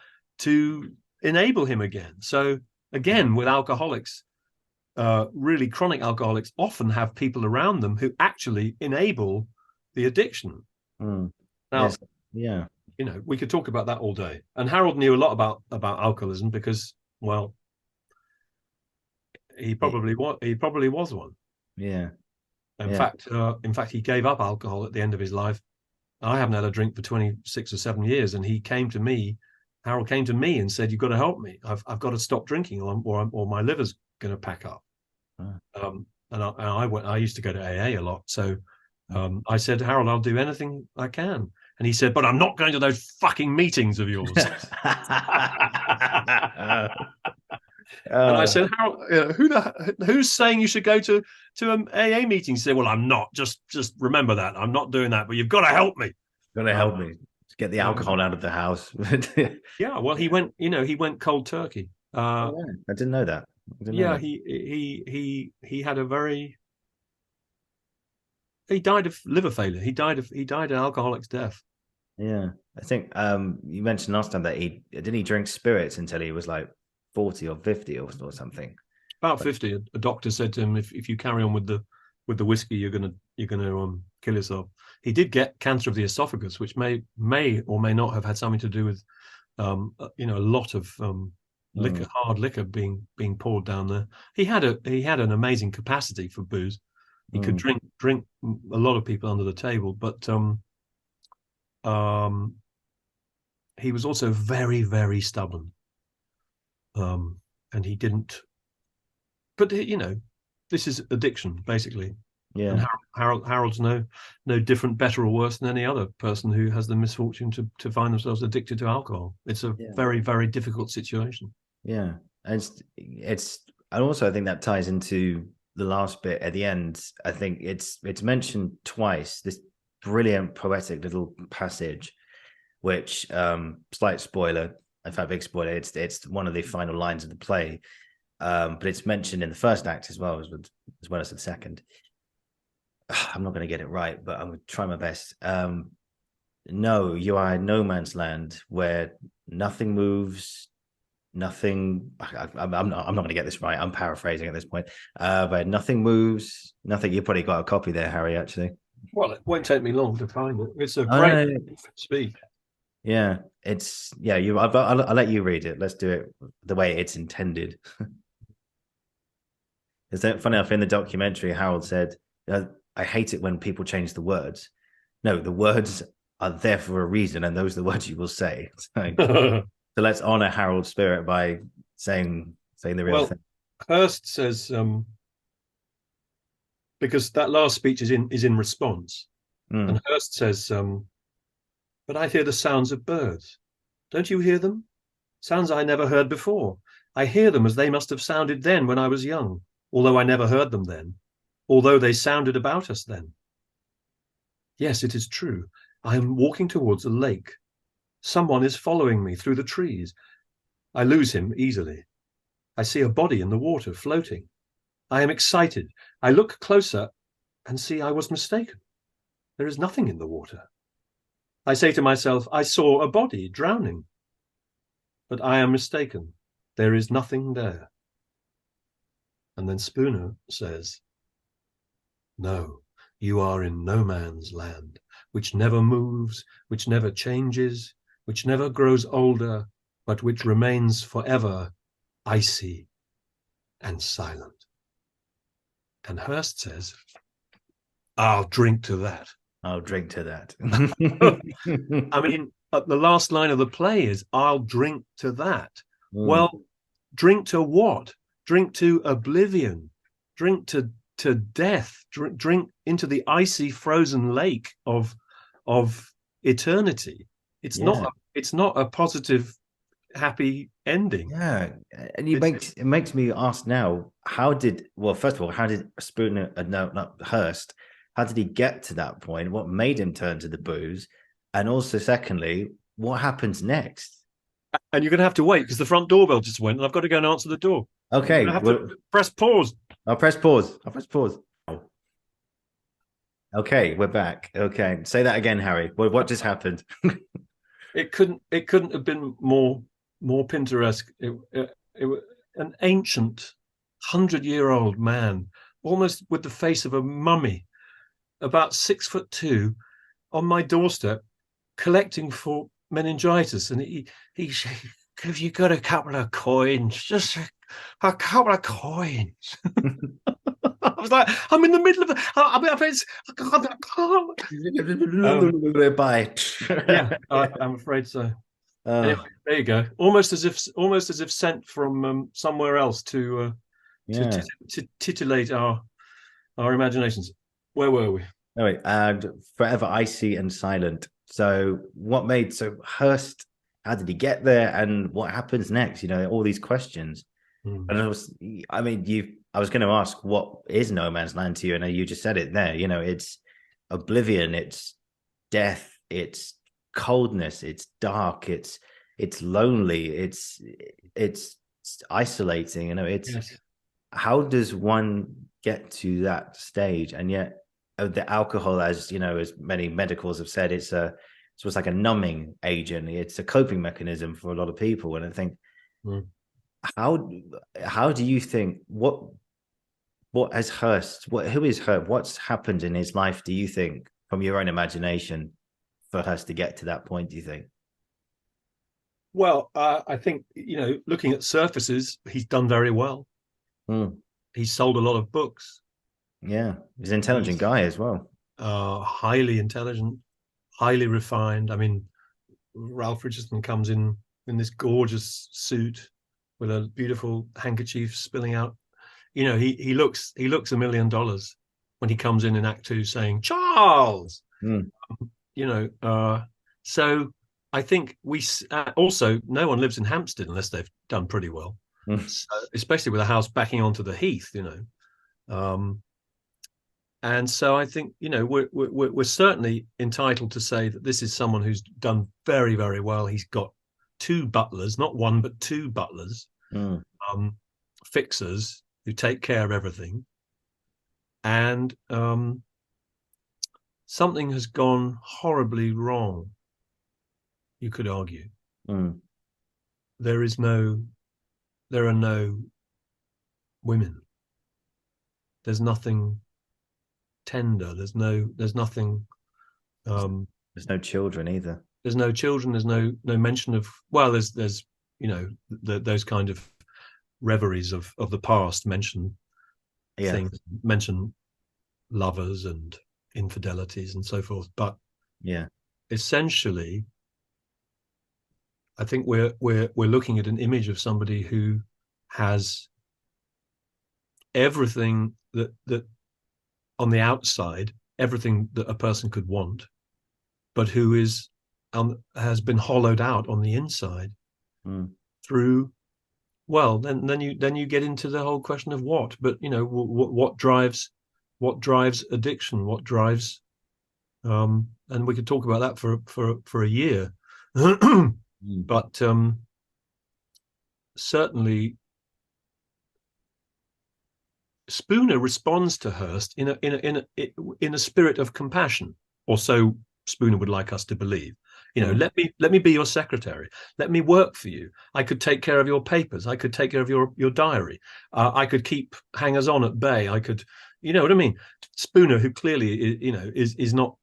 enable him again. So again, with alcoholics, really chronic alcoholics often have people around them who actually enable the addiction. Now, we could talk about that all day. And Harold knew a lot about alcoholism because, well, he probably was one. Yeah. In fact, he gave up alcohol at the end of his life. I haven't had a drink for 26 or 7 years, and Harold came to me and said, "You've got to help me. I've got to stop drinking, or my liver's going to pack up." And I used to go to AA a lot, so I said, "Harold, I'll do anything I can." And he said, "But I'm not going to those fucking meetings of yours." And I said, "Harold, who's saying you should go to an AA meeting?" He said, "Well, I'm not. Just remember that. I'm not doing that, but you've got to help me." Got to help me. Get the alcohol out of the house. Yeah, well, he went cold turkey. Oh, yeah. I didn't know that. I didn't know Yeah, that. he had a very he died of liver failure. He died an alcoholic's death. Yeah. I think you mentioned last time that he drink spirits until he was like 40 or 50 or something. About But 50, a doctor said to him, if you carry on with the whiskey, you're gonna kill yourself. He did get cancer of the esophagus, which may or may not have had something to do with a lot of liquor, hard liquor being poured down there. He had an amazing capacity for booze. He could drink a lot of people under the table, but he was also very, very stubborn. And he didn't. But this is addiction basically. And yeah. Harold's no different, better or worse than any other person who has the misfortune to find themselves addicted to alcohol. It's a very, very difficult situation. Yeah. And and also I think that ties into the last bit at the end. I think it's mentioned twice, this brilliant poetic little passage, which slight spoiler, in fact big spoiler, it's one of the final lines of the play. But it's mentioned in the first act as well as the second. I'm not going to get it right, but I'm going to try my best. No, you are in no man's land where nothing moves, nothing. I'm not going to get this right. I'm paraphrasing at this point. But nothing moves, nothing. You probably got a copy there, Harry. Actually, Well, it won't take me long to find it. It's a oh, great no. speech. Yeah, it's You. I'll let you read it. Let's do it the way it's intended. Is that funny enough? In the documentary, Harold said, "I hate it when people change the words. No, the words are there for a reason, and those are the words you will say." So let's honor Harold's spirit by saying the real thing. Hirst says, because that last speech is in response, and Hirst says, "But I hear the sounds of birds. Don't you hear them? Sounds I never heard before. I hear them as they must have sounded then when I was young, although I never heard them then, although they sounded about us then. Yes, it is true. I am walking towards a lake. Someone is following me through the trees. I lose him easily. I see a body in the water floating. I am excited. I look closer and see I was mistaken. There is nothing in the water. I say to myself, I saw a body drowning. But I am mistaken. There is nothing there." And then Spooner says, "No, you are in no man's land, which never moves, which never changes, which never grows older, but which remains forever icy and silent." And Hirst says, "I'll drink to that." I'll drink to that. I mean, the last line of the play is, "I'll drink to that." Well, drink to what? Drink to oblivion. Drink to death. Drink into the icy, frozen lake of eternity. It's not a positive, happy ending. Yeah, and it makes me ask now, first of all, how did Spooner, no, not Hirst, how did he get to that point? What made him turn to the booze? And also, secondly, what happens next? And you're going to have to wait because the front doorbell just went, and I've got to go and answer the door. Okay, press pause. I'll press pause. Okay, we're back. Okay, say that again, Harry. What just happened? It couldn't have been more Pinteresque. It was an ancient 100-year-old man, almost with the face of a mummy, about 6'2", on my doorstep, collecting for meningitis, and he "Have you got a couple of coins? Just a couple of coins." I was like, I'm in the middle of it. Bye. Yeah, I'm afraid so. Anyway, there you go. Almost as if sent from somewhere else to titillate our imaginations. Where were we? Anyway, and forever icy and silent. So Hirst, how did he get there, and what happens next? All these questions. And I was going to ask, what is no man's land to you? And you just said it there. It's oblivion, it's death, it's coldness, it's dark, it's lonely, it's isolating. It's Yes. how does one get to that stage? And yet the alcohol, as as many medicals have said, it's like a numbing agent. It's a coping mechanism for a lot of people. And I think, Mm. how do you think, what has Hirst, who is Hirst, what's happened in his life, do you think, from your own imagination, for Hirst to get to that point, do you think? Well, I think, looking at surfaces, he's done very well. Mm, He's sold a lot of books. yeah, he's an intelligent He's guy as well. highly intelligent, highly refined. I mean, Ralph Richardson comes in this gorgeous suit with a beautiful handkerchief spilling out. He looks $1 million when he comes in Act Two saying, "Charles." Mm, So I think we also, no one lives in Hampsted unless they've done pretty well. mm, So, especially with a house backing onto the heath. And so I think, we're certainly entitled to say that this is someone who's done very, very well. He's got two butlers, not one, but two butlers, mm, fixers who take care of everything. And something has gone horribly wrong, you could argue. mm. There are no women. There's nothing tender. There's nothing. There's no children either. There's no children. There's no mention of. Well, there's those kind of reveries of the past mention things, mention lovers and infidelities and so forth. But Yeah. essentially, I think we're looking at an image of somebody who has everything that on the outside, everything that a person could want, but who is has been hollowed out on the inside through. Well, then you get into the whole question of what, but what drives addiction, what drives, and we could talk about that for a year, but certainly Spooner responds to Hirst in a spirit of compassion, or so Spooner would like us to believe. Let me be your secretary. Let me work for you. I could take care of your papers. I could take care of your diary. I could keep hangers on at bay. I could, you know what I mean? Spooner, who clearly is not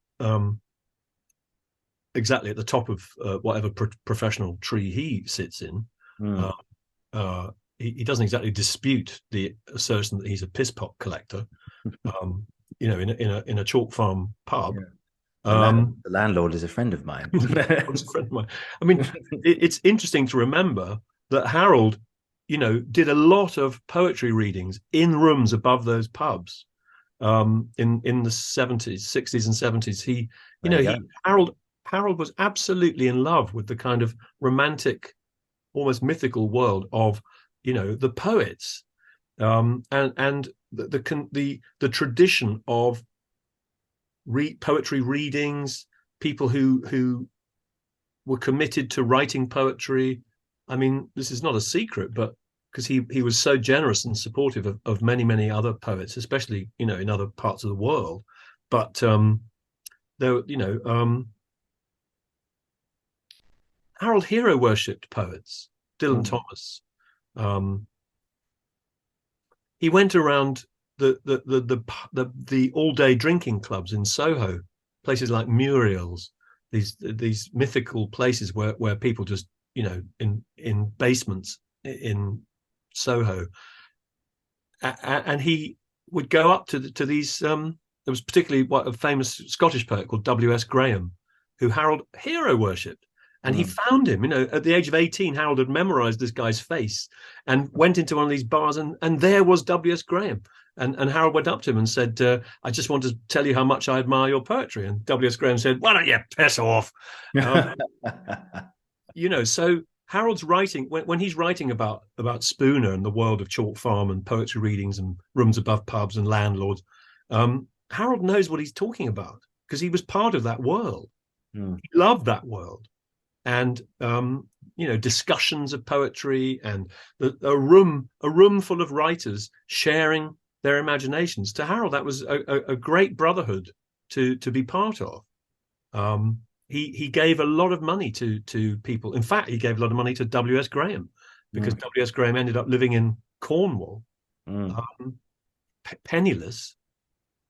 exactly at the top of whatever professional tree he sits in. He doesn't exactly dispute the assertion that he's a piss pot collector. In a chalk farm pub. Yeah. The landlord is a friend of mine. I mean, it's interesting to remember that Harold, did a lot of poetry readings in rooms above those pubs. In the 60s and 70s, Harold was absolutely in love with the kind of romantic, almost mythical world of the poets, and the tradition of poetry readings, people who were committed to writing poetry. I mean, this is not a secret, but because he was so generous and supportive of many other poets, especially in other parts of the world. But Harold hero worshipped poets. Dylan Thomas. He went around the all-day drinking clubs in Soho, places like Muriel's, these mythical places where people just in basements in Soho, and he would go up to these. There was particularly a famous Scottish poet called W.S. Graham, who Harold hero worshipped. And he found him, at the age of 18, Harold had memorized this guy's face and went into one of these bars, and there was W.S. Graham. And Harold went up to him and said, I just want to tell you how much I admire your poetry. And W.S. Graham said, why don't you piss off? So Harold's writing, when he's writing about Spooner and the world of Chalk Farm and poetry readings and rooms above pubs and landlords, Harold knows what he's talking about because he was part of that world. He loved that world. And discussions of poetry, and a room full of writers sharing their imaginations. To Harold, that was a great brotherhood to be part of. He gave a lot of money to people. In fact, he gave a lot of money to W.S. Graham, because W.S. Graham ended up living in Cornwall, penniless,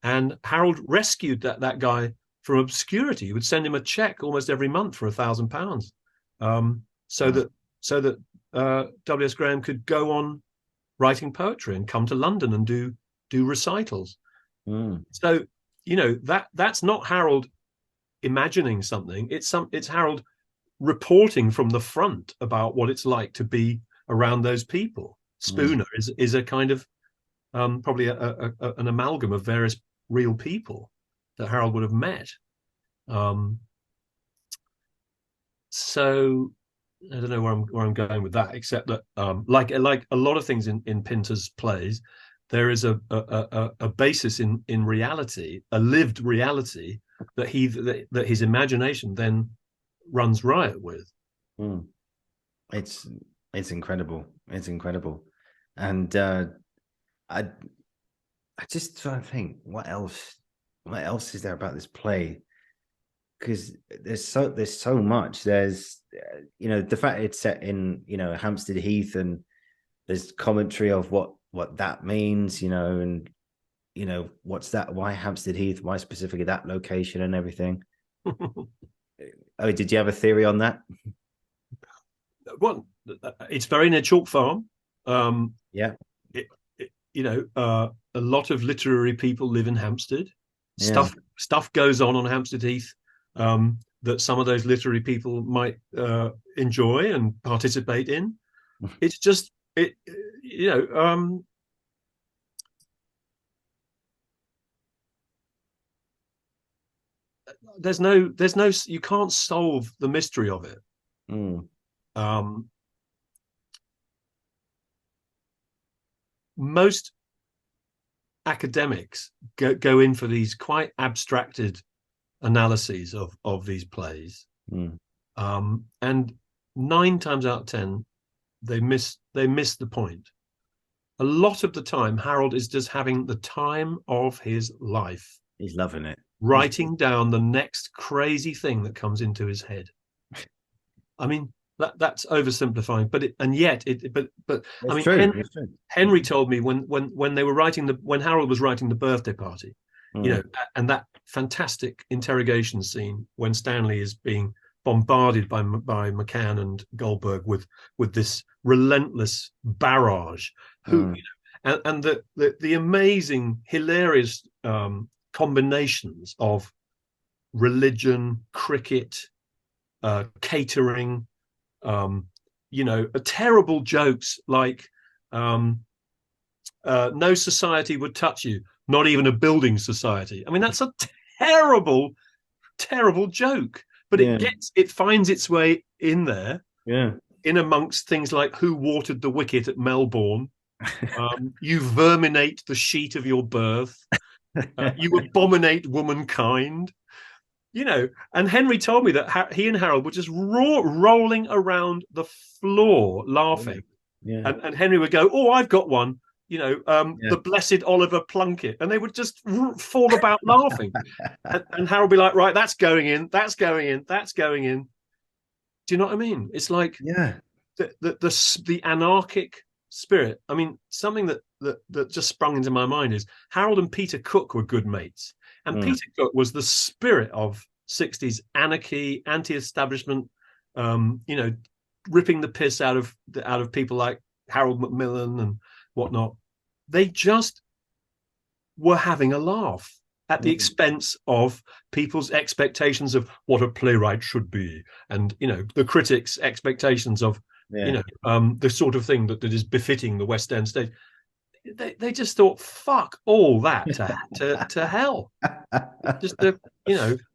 and Harold rescued that guy from obscurity. He would send him a check almost every month for £1,000, so that W.S. Graham could go on writing poetry and come to London and do recitals. So that's not Harold imagining something. It's Harold reporting from the front about what it's like to be around those people. Spooner is a kind of probably an amalgam of various real people that Harold would have met. So I don't know where I'm going with that, except that like a lot of things in Pinter's plays, there is a basis in reality, a lived reality that his imagination then runs riot with. It's incredible. It's incredible. And I just try to think, what else is there about this play? Because there's so much. There's the fact it's set in Hampsted Heath, and there's commentary of what that means, and what's that, why Hampsted Heath, why specifically that location and everything. Oh, did you have a theory on that? Well, it's very near Chalk Farm. Yeah. A lot of literary people live in Hampstead. Stuff goes on Hampsted Heath that some of those literary people might enjoy and participate in. It's just there's no you can't solve the mystery of it. Most academics go in for these quite abstracted analyses of these plays, and 9 times out of 10 they miss the point. A lot of the time Harold is just having the time of his life. He's loving it, writing down the next crazy thing that comes into his head. I mean, that's oversimplifying, but I mean, true. Henry told me when they were when Harold was writing The Birthday Party, and that fantastic interrogation scene when Stanley is being bombarded by McCann and Goldberg with this relentless barrage, and the amazing, hilarious combinations of religion, cricket, catering, terrible jokes like no society would touch you, not even a building society. I mean, that's a terrible joke, but it finds its way in there, in amongst things like who watered the wicket at Melbourne, you verminate the sheet of your birth, you abominate womankind. And Henry told me that he and Harold were just rolling around the floor laughing. And Henry would go, "Oh, I've got one, the blessed Oliver Plunkett," and they would just fall about laughing. and Harold would be like, "Right, that's going in, that's going in, that's going in." Do you know what I mean? It's like the anarchic spirit. I mean, something that just sprung into my mind is Harold and Peter Cook were good mates. And Peter Cook was the spirit of 60s anarchy, anti-establishment, ripping the piss out of people like Harold Macmillan and whatnot. They just were having a laugh at the expense of people's expectations of what a playwright should be, and the critics' expectations of the sort of thing that is befitting the West End stage. They just thought, fuck all that to hell. Just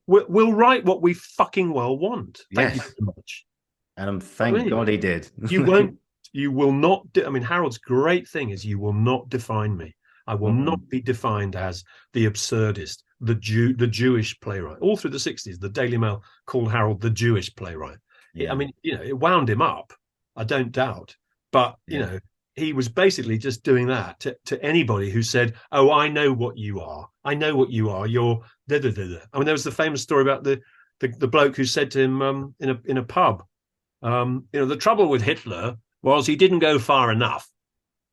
we'll write what we fucking well want. Thank you very much. And thank God he did. You will not. I mean, Harold's great thing is you will not define me. I will not be defined as the absurdist, the Jewish playwright. All through the 60s, the Daily Mail called Harold the Jewish playwright. Yeah. I mean, it wound him up, I don't doubt. But, he was basically just doing that to anybody who said, "Oh, I know what you are. I know what you are. You're da da da da." I mean, there was the famous story about the bloke who said to him in a pub, the trouble with Hitler was he didn't go far enough.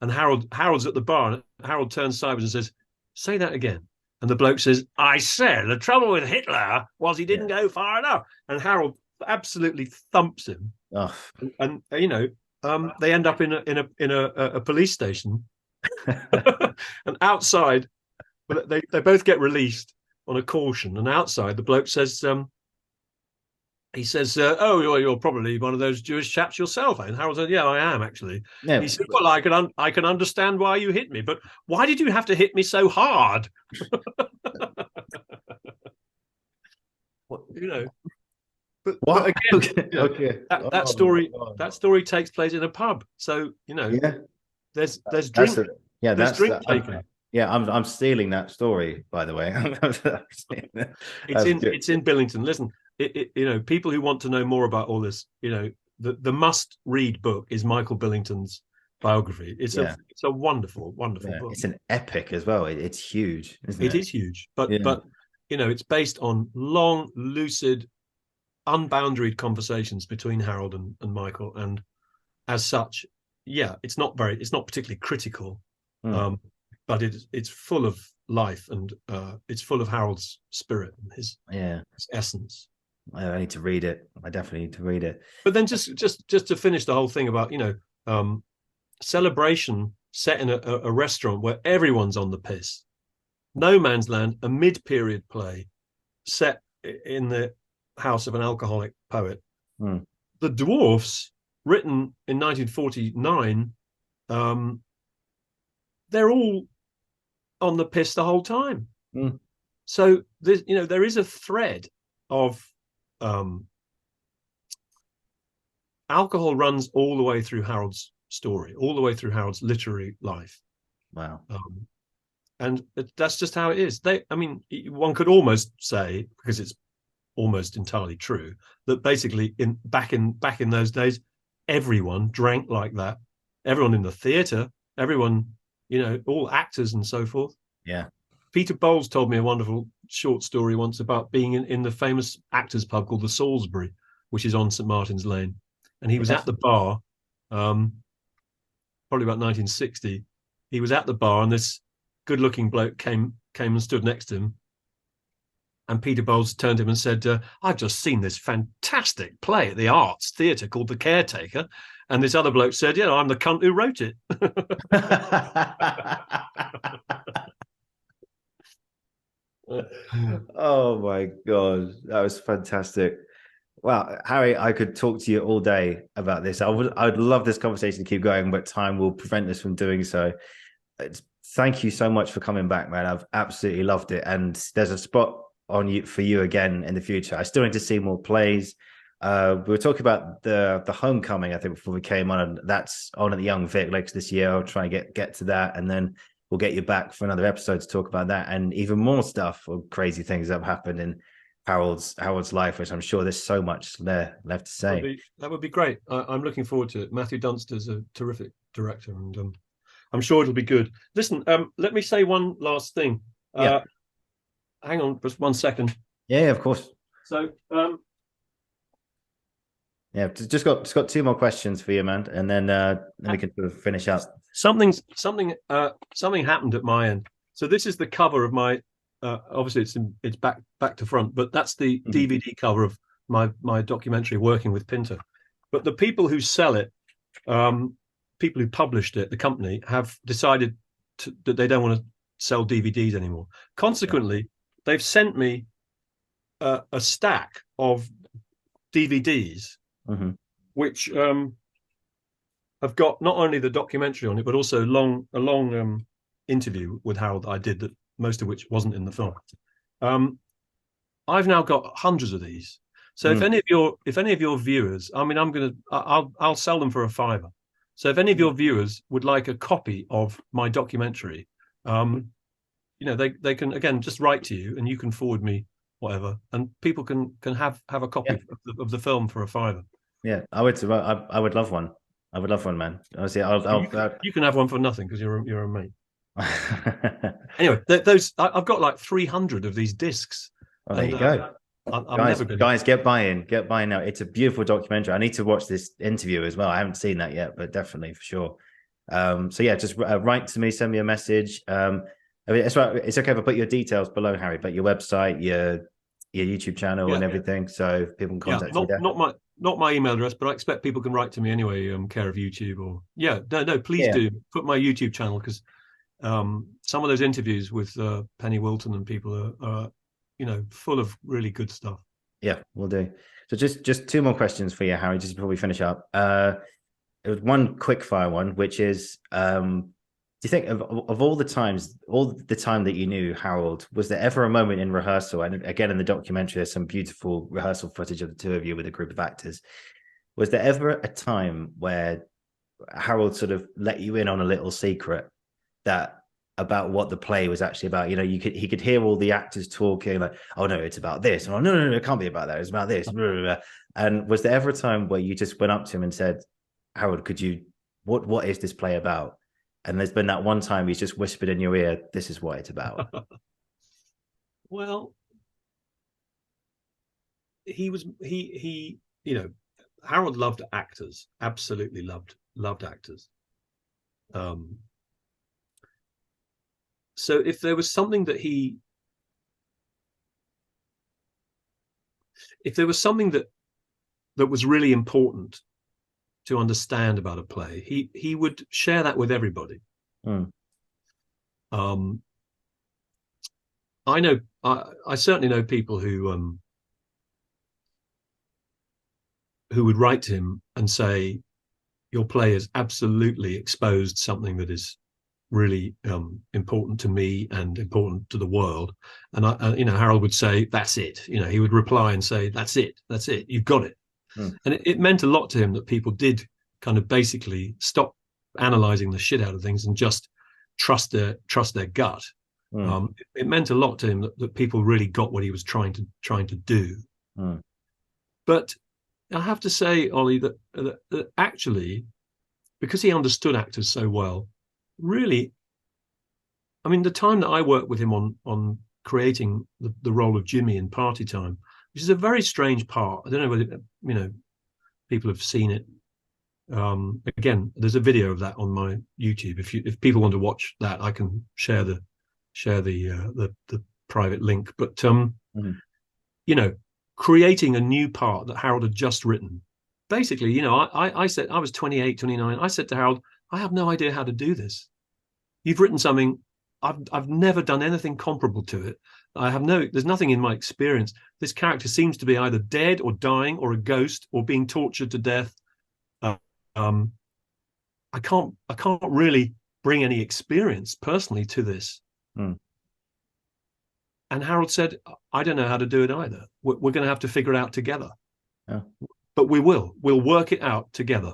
And Harold's at the bar, and Harold turns sideways and says, "Say that again." And the bloke says, "I said the trouble with Hitler was he didn't go far enough." And Harold absolutely thumps him. Oh. And they end up in a police station, and outside, they both get released on a caution. And outside, the bloke says, he says, "Oh, you're probably one of those Jewish chaps yourself." And Harold said, "Yeah, I am actually." Yeah. He said, "Well, I can understand why you hit me, but why did you have to hit me so hard?" But again, okay. That story takes place in a pub, so there's drink. There's drink taken. I'm stealing that story, by the way. It's in Billington. Listen, people who want to know more about all this, the must read book is Michael Billington's biography. It's a wonderful book. It's an epic as well. It's huge, isn't it? It is huge, but it's based on long, lucid, unboundaried conversations between Harold and Michael, and as such, it's not particularly critical, but it's full of life, and it's full of Harold's spirit and his essence. I need to read it. I definitely need to read it. But then just to finish the whole thing about celebration set in a restaurant where everyone's on the piss. No Man's Land, a mid-period play set in the house of an alcoholic poet. The Dwarfs, written in 1949, they're all on the piss the whole time. So there is a thread of alcohol runs all the way through Harold's story, all the way through Harold's literary life. Wow. And that's just how it is. One could almost say, because it's almost entirely true, that basically back in those days, everyone drank like that. Everyone in the theatre, everyone, all actors and so forth. Yeah. Peter Bowles told me a wonderful short story once about being in the famous actors pub called the Salisbury, which is on St. Martin's Lane. And he was at the bar, probably about 1960. He was at the bar, and this good-looking bloke came and stood next to him. And Peter Bowles turned to him and said, "I've just seen this fantastic play at the Arts Theatre called The Caretaker." And this other bloke said, "I'm the cunt who wrote it." Oh my God, that was fantastic. Wow, Harry, I could talk to you all day about this. I'd love this conversation to keep going, but time will prevent us from doing so. Thank you so much for coming back, man. I've absolutely loved it. And there's a spot for you again in the future. I still need to see more plays. We were talking about the Homecoming, I think, before we came on, and that's on at the Young Vic later this year. I'll try and get to that, and then we'll get you back for another episode to talk about that and even more stuff or crazy things that have happened in Harold's life, which I'm sure there's so much there left to say. That would be great. I'm looking forward to it. Matthew Dunster's a terrific director, and I'm sure it'll be good. Listen, let me say one last thing. Hang on just 1 second. Yeah, of course. So just got two more questions for you, man, and then we can sort of finish up. Something happened at my end. So this is the cover of my obviously it's back to front, but that's the DVD cover of my documentary Working with Pinter. But the people who sell it, people who published it, the company, have decided that they don't want to sell DVDs anymore. Consequently, they've sent me a stack of DVDs, which have got not only the documentary on it, but also a long interview with Harold that I did, that most of which wasn't in the film. I've now got hundreds of these. So if any of your viewers, I'll sell them for $5. So if any of your viewers would like a copy of my documentary, they can, again, just write to you, and you can forward me whatever, and people can have a copy of the film for £5. Yeah, I would love one. I would love one, man. Honestly, You can have one for nothing because you're a mate. Anyway, I've got like 300 of these discs. Well, there you go. Guys, get buying now. It's a beautiful documentary. I need to watch this interview as well. I haven't seen that yet, but definitely for sure. So yeah, just write to me, send me a message. I mean, it's right. It's okay if I put your details below, Harry, but your website, your YouTube channel, and everything, so people can contact you there. Not my email address, but I expect people can write to me anyway. Care of YouTube, or please do put my YouTube channel, because some of those interviews with Penny Wilton and people are full of really good stuff. Yeah, we'll do. So just two more questions for you, Harry, just before we finish up. It was one quick fire one, which is, do you think of all the time that you knew Harold, was there ever a moment in rehearsal, and again in the documentary there's some beautiful rehearsal footage of the two of you with a group of actors, was there ever a time where Harold sort of let you in on a little secret about what the play was actually about? He could hear all the actors talking like, oh no, it's about this, and oh no, it can't be about that, it's about this. And was there ever a time where you just went up to him and said, Harold, what is this play about? And there's been that one time he's just whispered in your ear, this is what it's about. Well, Harold loved actors, absolutely loved actors. So if there was something that that was really important to understand about a play, he would share that with everybody. I certainly know people who would write to him and say, your play has absolutely exposed something that is really important to me and important to the world. And Harold would say, that's it. He would reply and say, that's it, you've got it. And it meant a lot to him that people did kind of basically stop analyzing the shit out of things and just trust their gut. It meant a lot to him that people really got what he was trying to do. But I have to say, Ollie, that actually, because he understood actors so well, really, I mean, the time that I worked with him on creating the role of Jimmy in Party Time, which is a very strange part. I don't know whether people have seen it. Again, there's a video of that on my YouTube. If people want to watch that, I can share the private link. But creating a new part that Harold had just written. Basically, I said, I was 28, 29. I said to Harold, I have no idea how to do this. You've written something. I've never done anything comparable to it. There's nothing in my experience. This character seems to be either dead or dying or a ghost or being tortured to death. I can't really bring any experience personally to this. And Harold said, I don't know how to do it either. We're going to have to figure it out together. But we'll work it out together.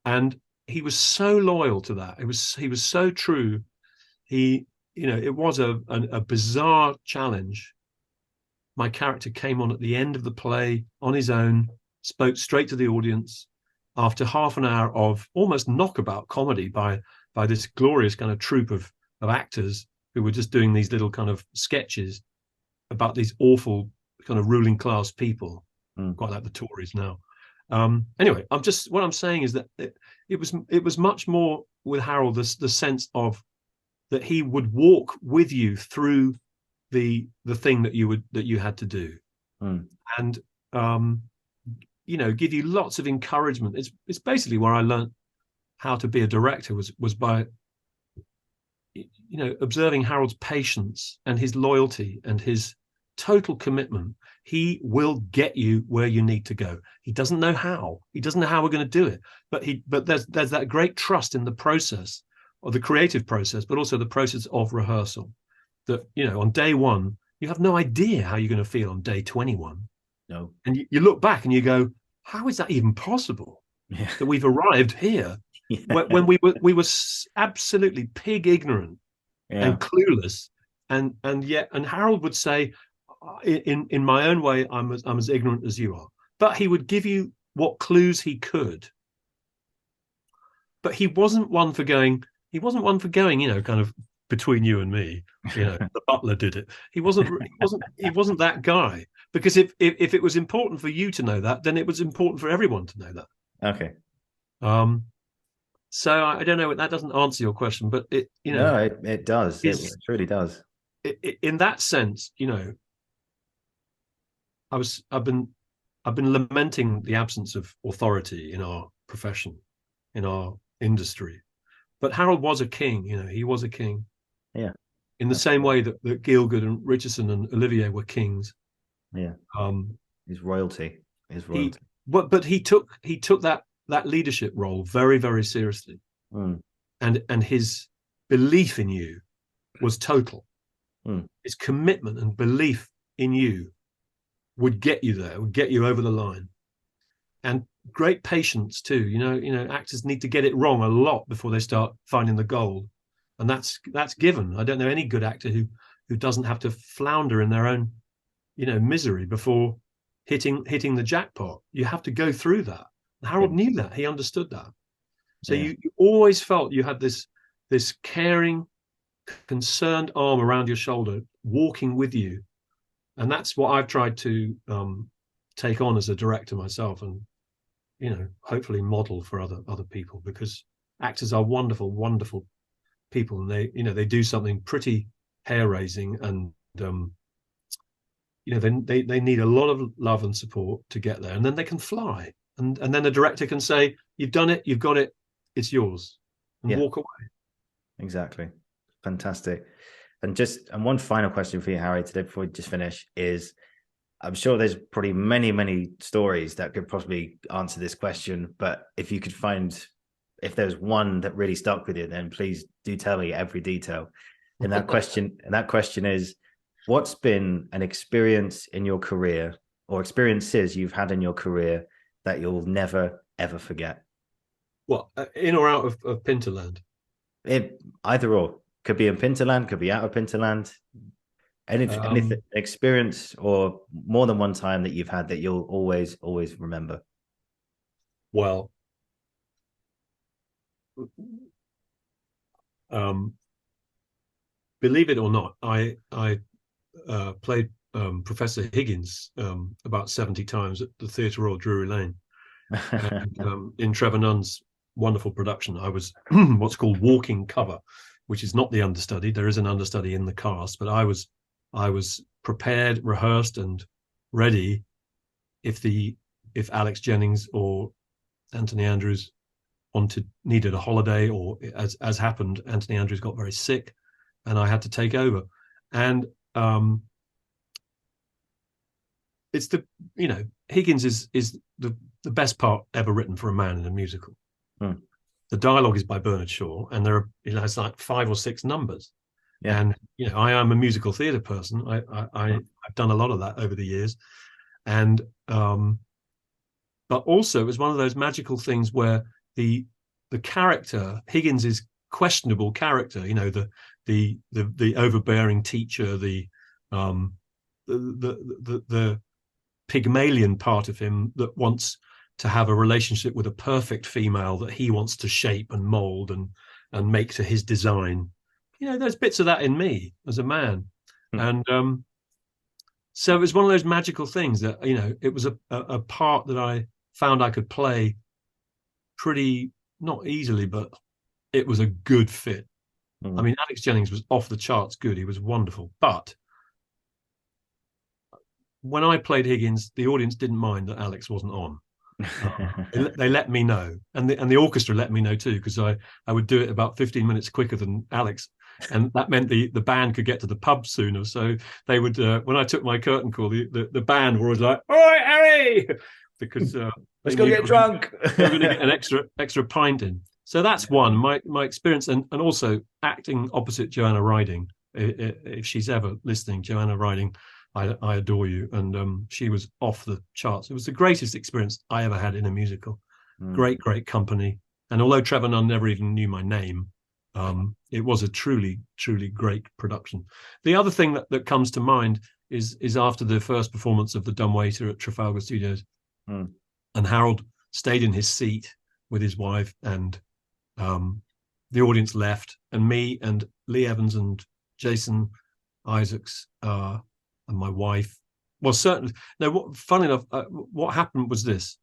And he was so loyal to that. He was so true. It was a bizarre challenge. My character came on at the end of the play on his own, spoke straight to the audience after half an hour of almost knockabout comedy by this glorious kind of troupe of actors who were just doing these little kind of sketches about these awful kind of ruling class people, quite like the Tories now. Anyway, what I'm saying is that it was much more with Harold, the sense of that he would walk with you through the thing that you had to do, and give you lots of encouragement. It's basically where I learned how to be a director was by observing Harold's patience and his loyalty and his total commitment. He will get you where you need to go. He doesn't know how. He doesn't know how we're going to do it, but there's that great trust in the process, or the creative process, but also the process of rehearsal. That on day one, you have no idea how you're going to feel on day 21. No, and you look back and you go, how is that even possible? That we've arrived here when we were absolutely pig ignorant Yeah. and clueless, and yet, and Harold would say, in my own way, I'm as ignorant as you are, but he would give you what clues he could. But he wasn't one for going. He wasn't one for going. Kind of between you and me. The butler did it. He wasn't. He wasn't. He wasn't that guy. Because if it was important for you to know that, then it was important for everyone to know that. Okay. So I don't know. That doesn't answer your question, but No, it does. It truly does. In that sense, I've been lamenting the absence of authority in our profession, in our industry. But Harold was a king. He was a king. Yeah. In the same way that Gielgud and Richardson and Olivier were kings. Yeah. His royalty. But he took that leadership role very, very seriously. And his belief in you was total. His commitment and belief in you would get you there, would get you over the line. And great patience too. Actors need to get it wrong a lot before they start finding the gold. And that's given. I don't know any good actor who doesn't have to flounder in their own, misery before hitting the jackpot. You have to go through that. Harold knew that. He understood that. So you always felt you had this caring, concerned arm around your shoulder, walking with you. And that's what I've tried to take on as a director myself, and hopefully model for other people, because actors are wonderful, wonderful people, and they do something pretty hair-raising, and they need a lot of love and support to get there, and then they can fly, and then the director can say, "You've done it, you've got it, it's yours," and walk away. Exactly. Fantastic. And one final question for you, Harry, today before we just finish is, I'm sure there's probably many, many stories that could possibly answer this question, but if you could if there's one that really stuck with you, then please do tell me every detail. And that question is, what's been an experience in your career, or experiences you've had in your career, that you'll never, ever forget? What, in or out of Pinterland? Either or. Could be in Pinterland, could be out of Pinterland. Anything, experience, or more than one time that you've had that you'll always remember? Well, believe it or not, I played Professor Higgins about 70 times at the Theatre Royal Drury Lane. And, in Trevor Nunn's wonderful production, I was what's called walking cover, which is not the understudy. There is an understudy in the cast, but I was prepared, rehearsed, and ready if Alex Jennings or Anthony Andrews needed a holiday, or as happened, Anthony Andrews got very sick and I had to take over. And it's Higgins is the best part ever written for a man in a musical. The dialogue is by Bernard Shaw, and it's like 5 or 6 numbers. Yeah. And I am a musical theatre person. I've done a lot of that over the years, and but also it was one of those magical things where the character Higgins's questionable character, the overbearing teacher, the Pygmalion part of him that wants to have a relationship with a perfect female that he wants to shape and mold and make to his design. There's bits of that in me as a man. And so it was one of those magical things that, it was a part that I found I could play pretty, not easily, but it was a good fit. I mean, Alex Jennings was off the charts good. He was wonderful. But when I played Higgins, the audience didn't mind that Alex wasn't on. They let me know, and the orchestra let me know too, because I would do it about 15 minutes quicker than Alex, and that meant the band could get to the pub sooner. So they would, when I took my curtain call, the band were always like, "All right, Harry," because let's go get drunk. They're going to get an extra pint in. So that's one, my experience, and also acting opposite Joanna Riding. If she's ever listening, Joanna Riding, I adore you. And she was off the charts. It was the greatest experience I ever had in a musical. Great company. And although Trevor Nunn never even knew my name, It was a truly, truly great production. The other thing that comes to mind is after the first performance of The Dumbwaiter at Trafalgar Studios, and Harold stayed in his seat with his wife, and the audience left, and me and Lee Evans and Jason Isaacs and my wife. Well, certainly. No, funny enough, what happened was this.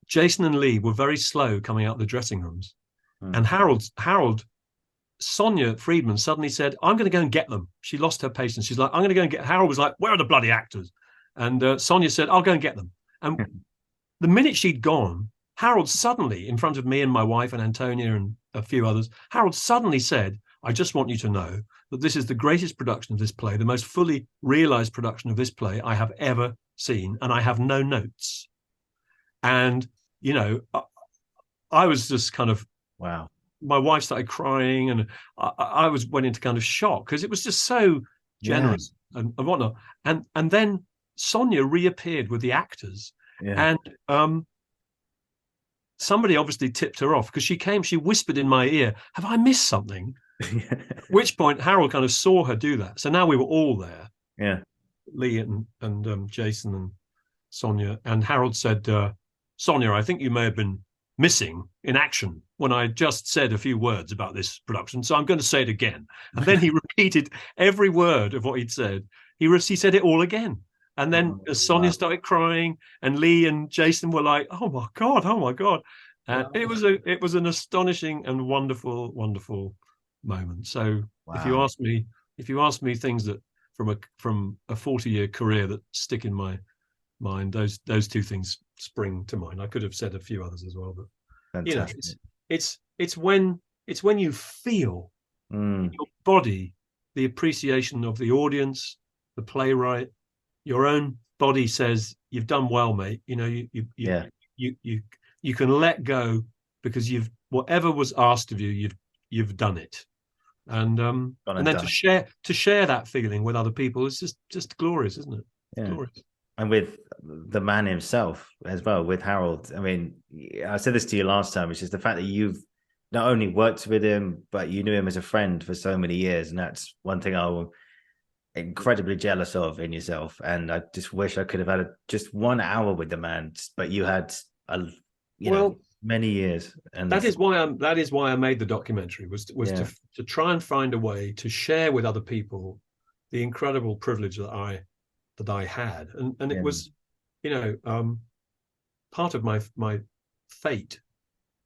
Jason and Lee were very slow coming out the dressing rooms. And Harold, Sonia Friedman suddenly said, I'm going to go and get them. She lost her patience. She's like, I'm going to go and get. Harold was like, where are the bloody actors? And Sonia said, I'll go and get them. And the minute she'd gone, Harold suddenly, in front of me and my wife and Antonia and a few others, Harold suddenly said, I just want you to know that this is the greatest production of this play, the most fully realized production of this play I have ever seen, and I have no notes. And, you know, I was just kind of, wow. My wife started crying, and I went into kind of shock because it was just so generous and whatnot. And then Sonia reappeared with the actors, and somebody obviously tipped her off because she whispered in my ear, have I missed something? At which point Harold kind of saw her do that. So now we were all there. Yeah. Lee and Jason and Sonia. And Harold said, Sonia, I think you may have been missing in action when I just said a few words about this production. So I'm going to say it again. And then he repeated every word of what he'd said. He said it all again. And then Sonia started crying, and Lee and Jason were like, "Oh my God, oh my God!" And it was an astonishing and wonderful, wonderful moment. So if you ask me things that from a 40-year career that stick in my mind, those two things spring to mind. I could have said a few others as well, but fantastic. You know, it's when you feel in your body the appreciation of the audience, the playwright. Your own body says you've done well, mate. You know, you can let go because whatever was asked of you, you've done it, and then to share that feeling with other people is just glorious, isn't it? Yeah. Glorious. And with the man himself as well, with Harold. I mean, I said this to you last time. It's just the fact that you've not only worked with him, but you knew him as a friend for so many years, and that's one thing I'm incredibly jealous of in yourself. And I just wish I could have had just 1 hour with the man, but you had many years. And that is why I made the documentary was to try and find a way to share with other people the incredible privilege that I had, and it was, part of my fate,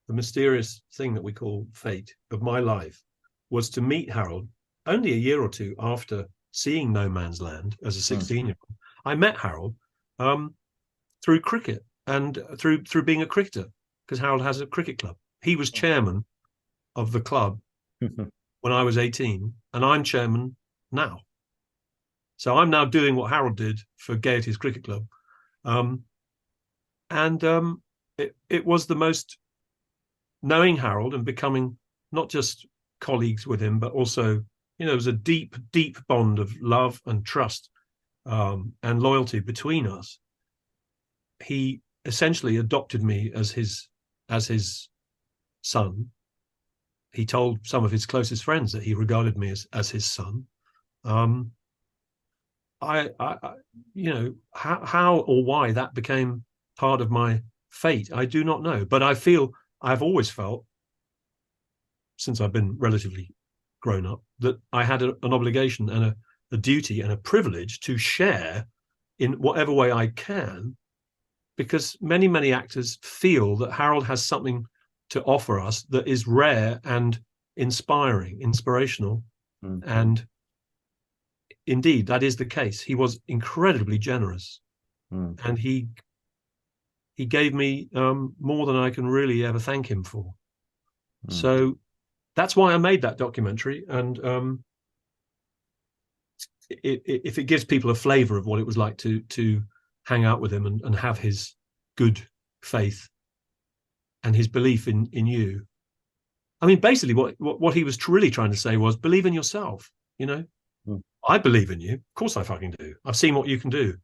the mysterious thing that we call fate of my life, was to meet Harold only a year or two after seeing No Man's Land as a 16-year-old. I met Harold through cricket and through being a cricketer, because Harold has a cricket club. He was chairman of the club when I was 18, and I'm chairman now. So I'm now doing what Harold did for Gaiety's Cricket Club. It was the most, knowing Harold and becoming not just colleagues with him, but also, there was a deep, deep bond of love and trust and loyalty between us. He essentially adopted me as his son. He told some of his closest friends that he regarded me as his son. How or why that became part of my fate, I do not know. But I've always felt, since I've been relatively grown up, that I had an obligation and a duty and a privilege to share in whatever way I can, because many, many actors feel that Harold has something to offer us that is rare and inspirational. And indeed, that is the case. He was incredibly generous, and he gave me more than I can really ever thank him for. So that's why I made that documentary. And if it gives people a flavor of what it was like to hang out with him and have his good faith and his belief in you. I mean, basically what he was really trying to say was, believe in yourself, I believe in you. Of course I fucking do. I've seen what you can do.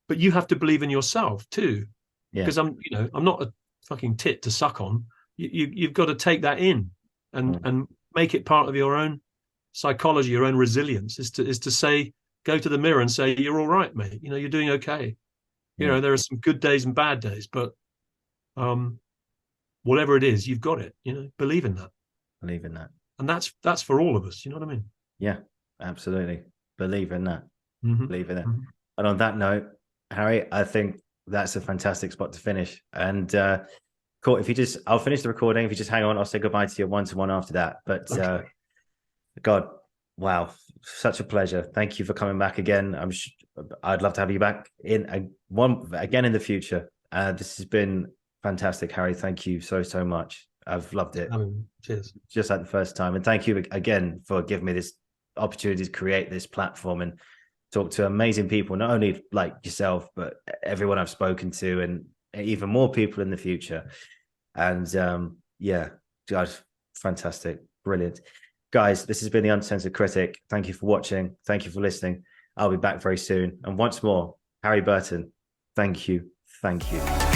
But you have to believe in yourself too. Because I'm not a fucking tit to suck on. You've got to take that in and make it part of your own psychology, your own resilience, is to say, go to the mirror and say, you're all right, mate. You're doing okay. There are some good days and bad days, but whatever it is, you've got it. Believe in that. Believe in that. And that's for all of us. You know what I mean? Yeah, absolutely. Believe in that. Mm-hmm. Believe in it. Mm-hmm. And on that note, Harry, I think that's a fantastic spot to finish. And cool. I'll finish the recording. If you just hang on, I'll say goodbye to you one-to-one after that. But okay. God, wow, such a pleasure. Thank you for coming back again. I'd love to have you back again in the future. This has been fantastic, Harry. Thank you so much. I've loved it. Cheers. Just like the first time. And thank you again for giving me this opportunity to create this platform and talk to amazing people, not only like yourself, but everyone I've spoken to and even more people in the future. And yeah, God, fantastic. Brilliant. Guys, this has been the Uncensored Critic. Thank you for watching. Thank you for listening. I'll be back very soon. And once more, Harry Burton, thank you. Thank you.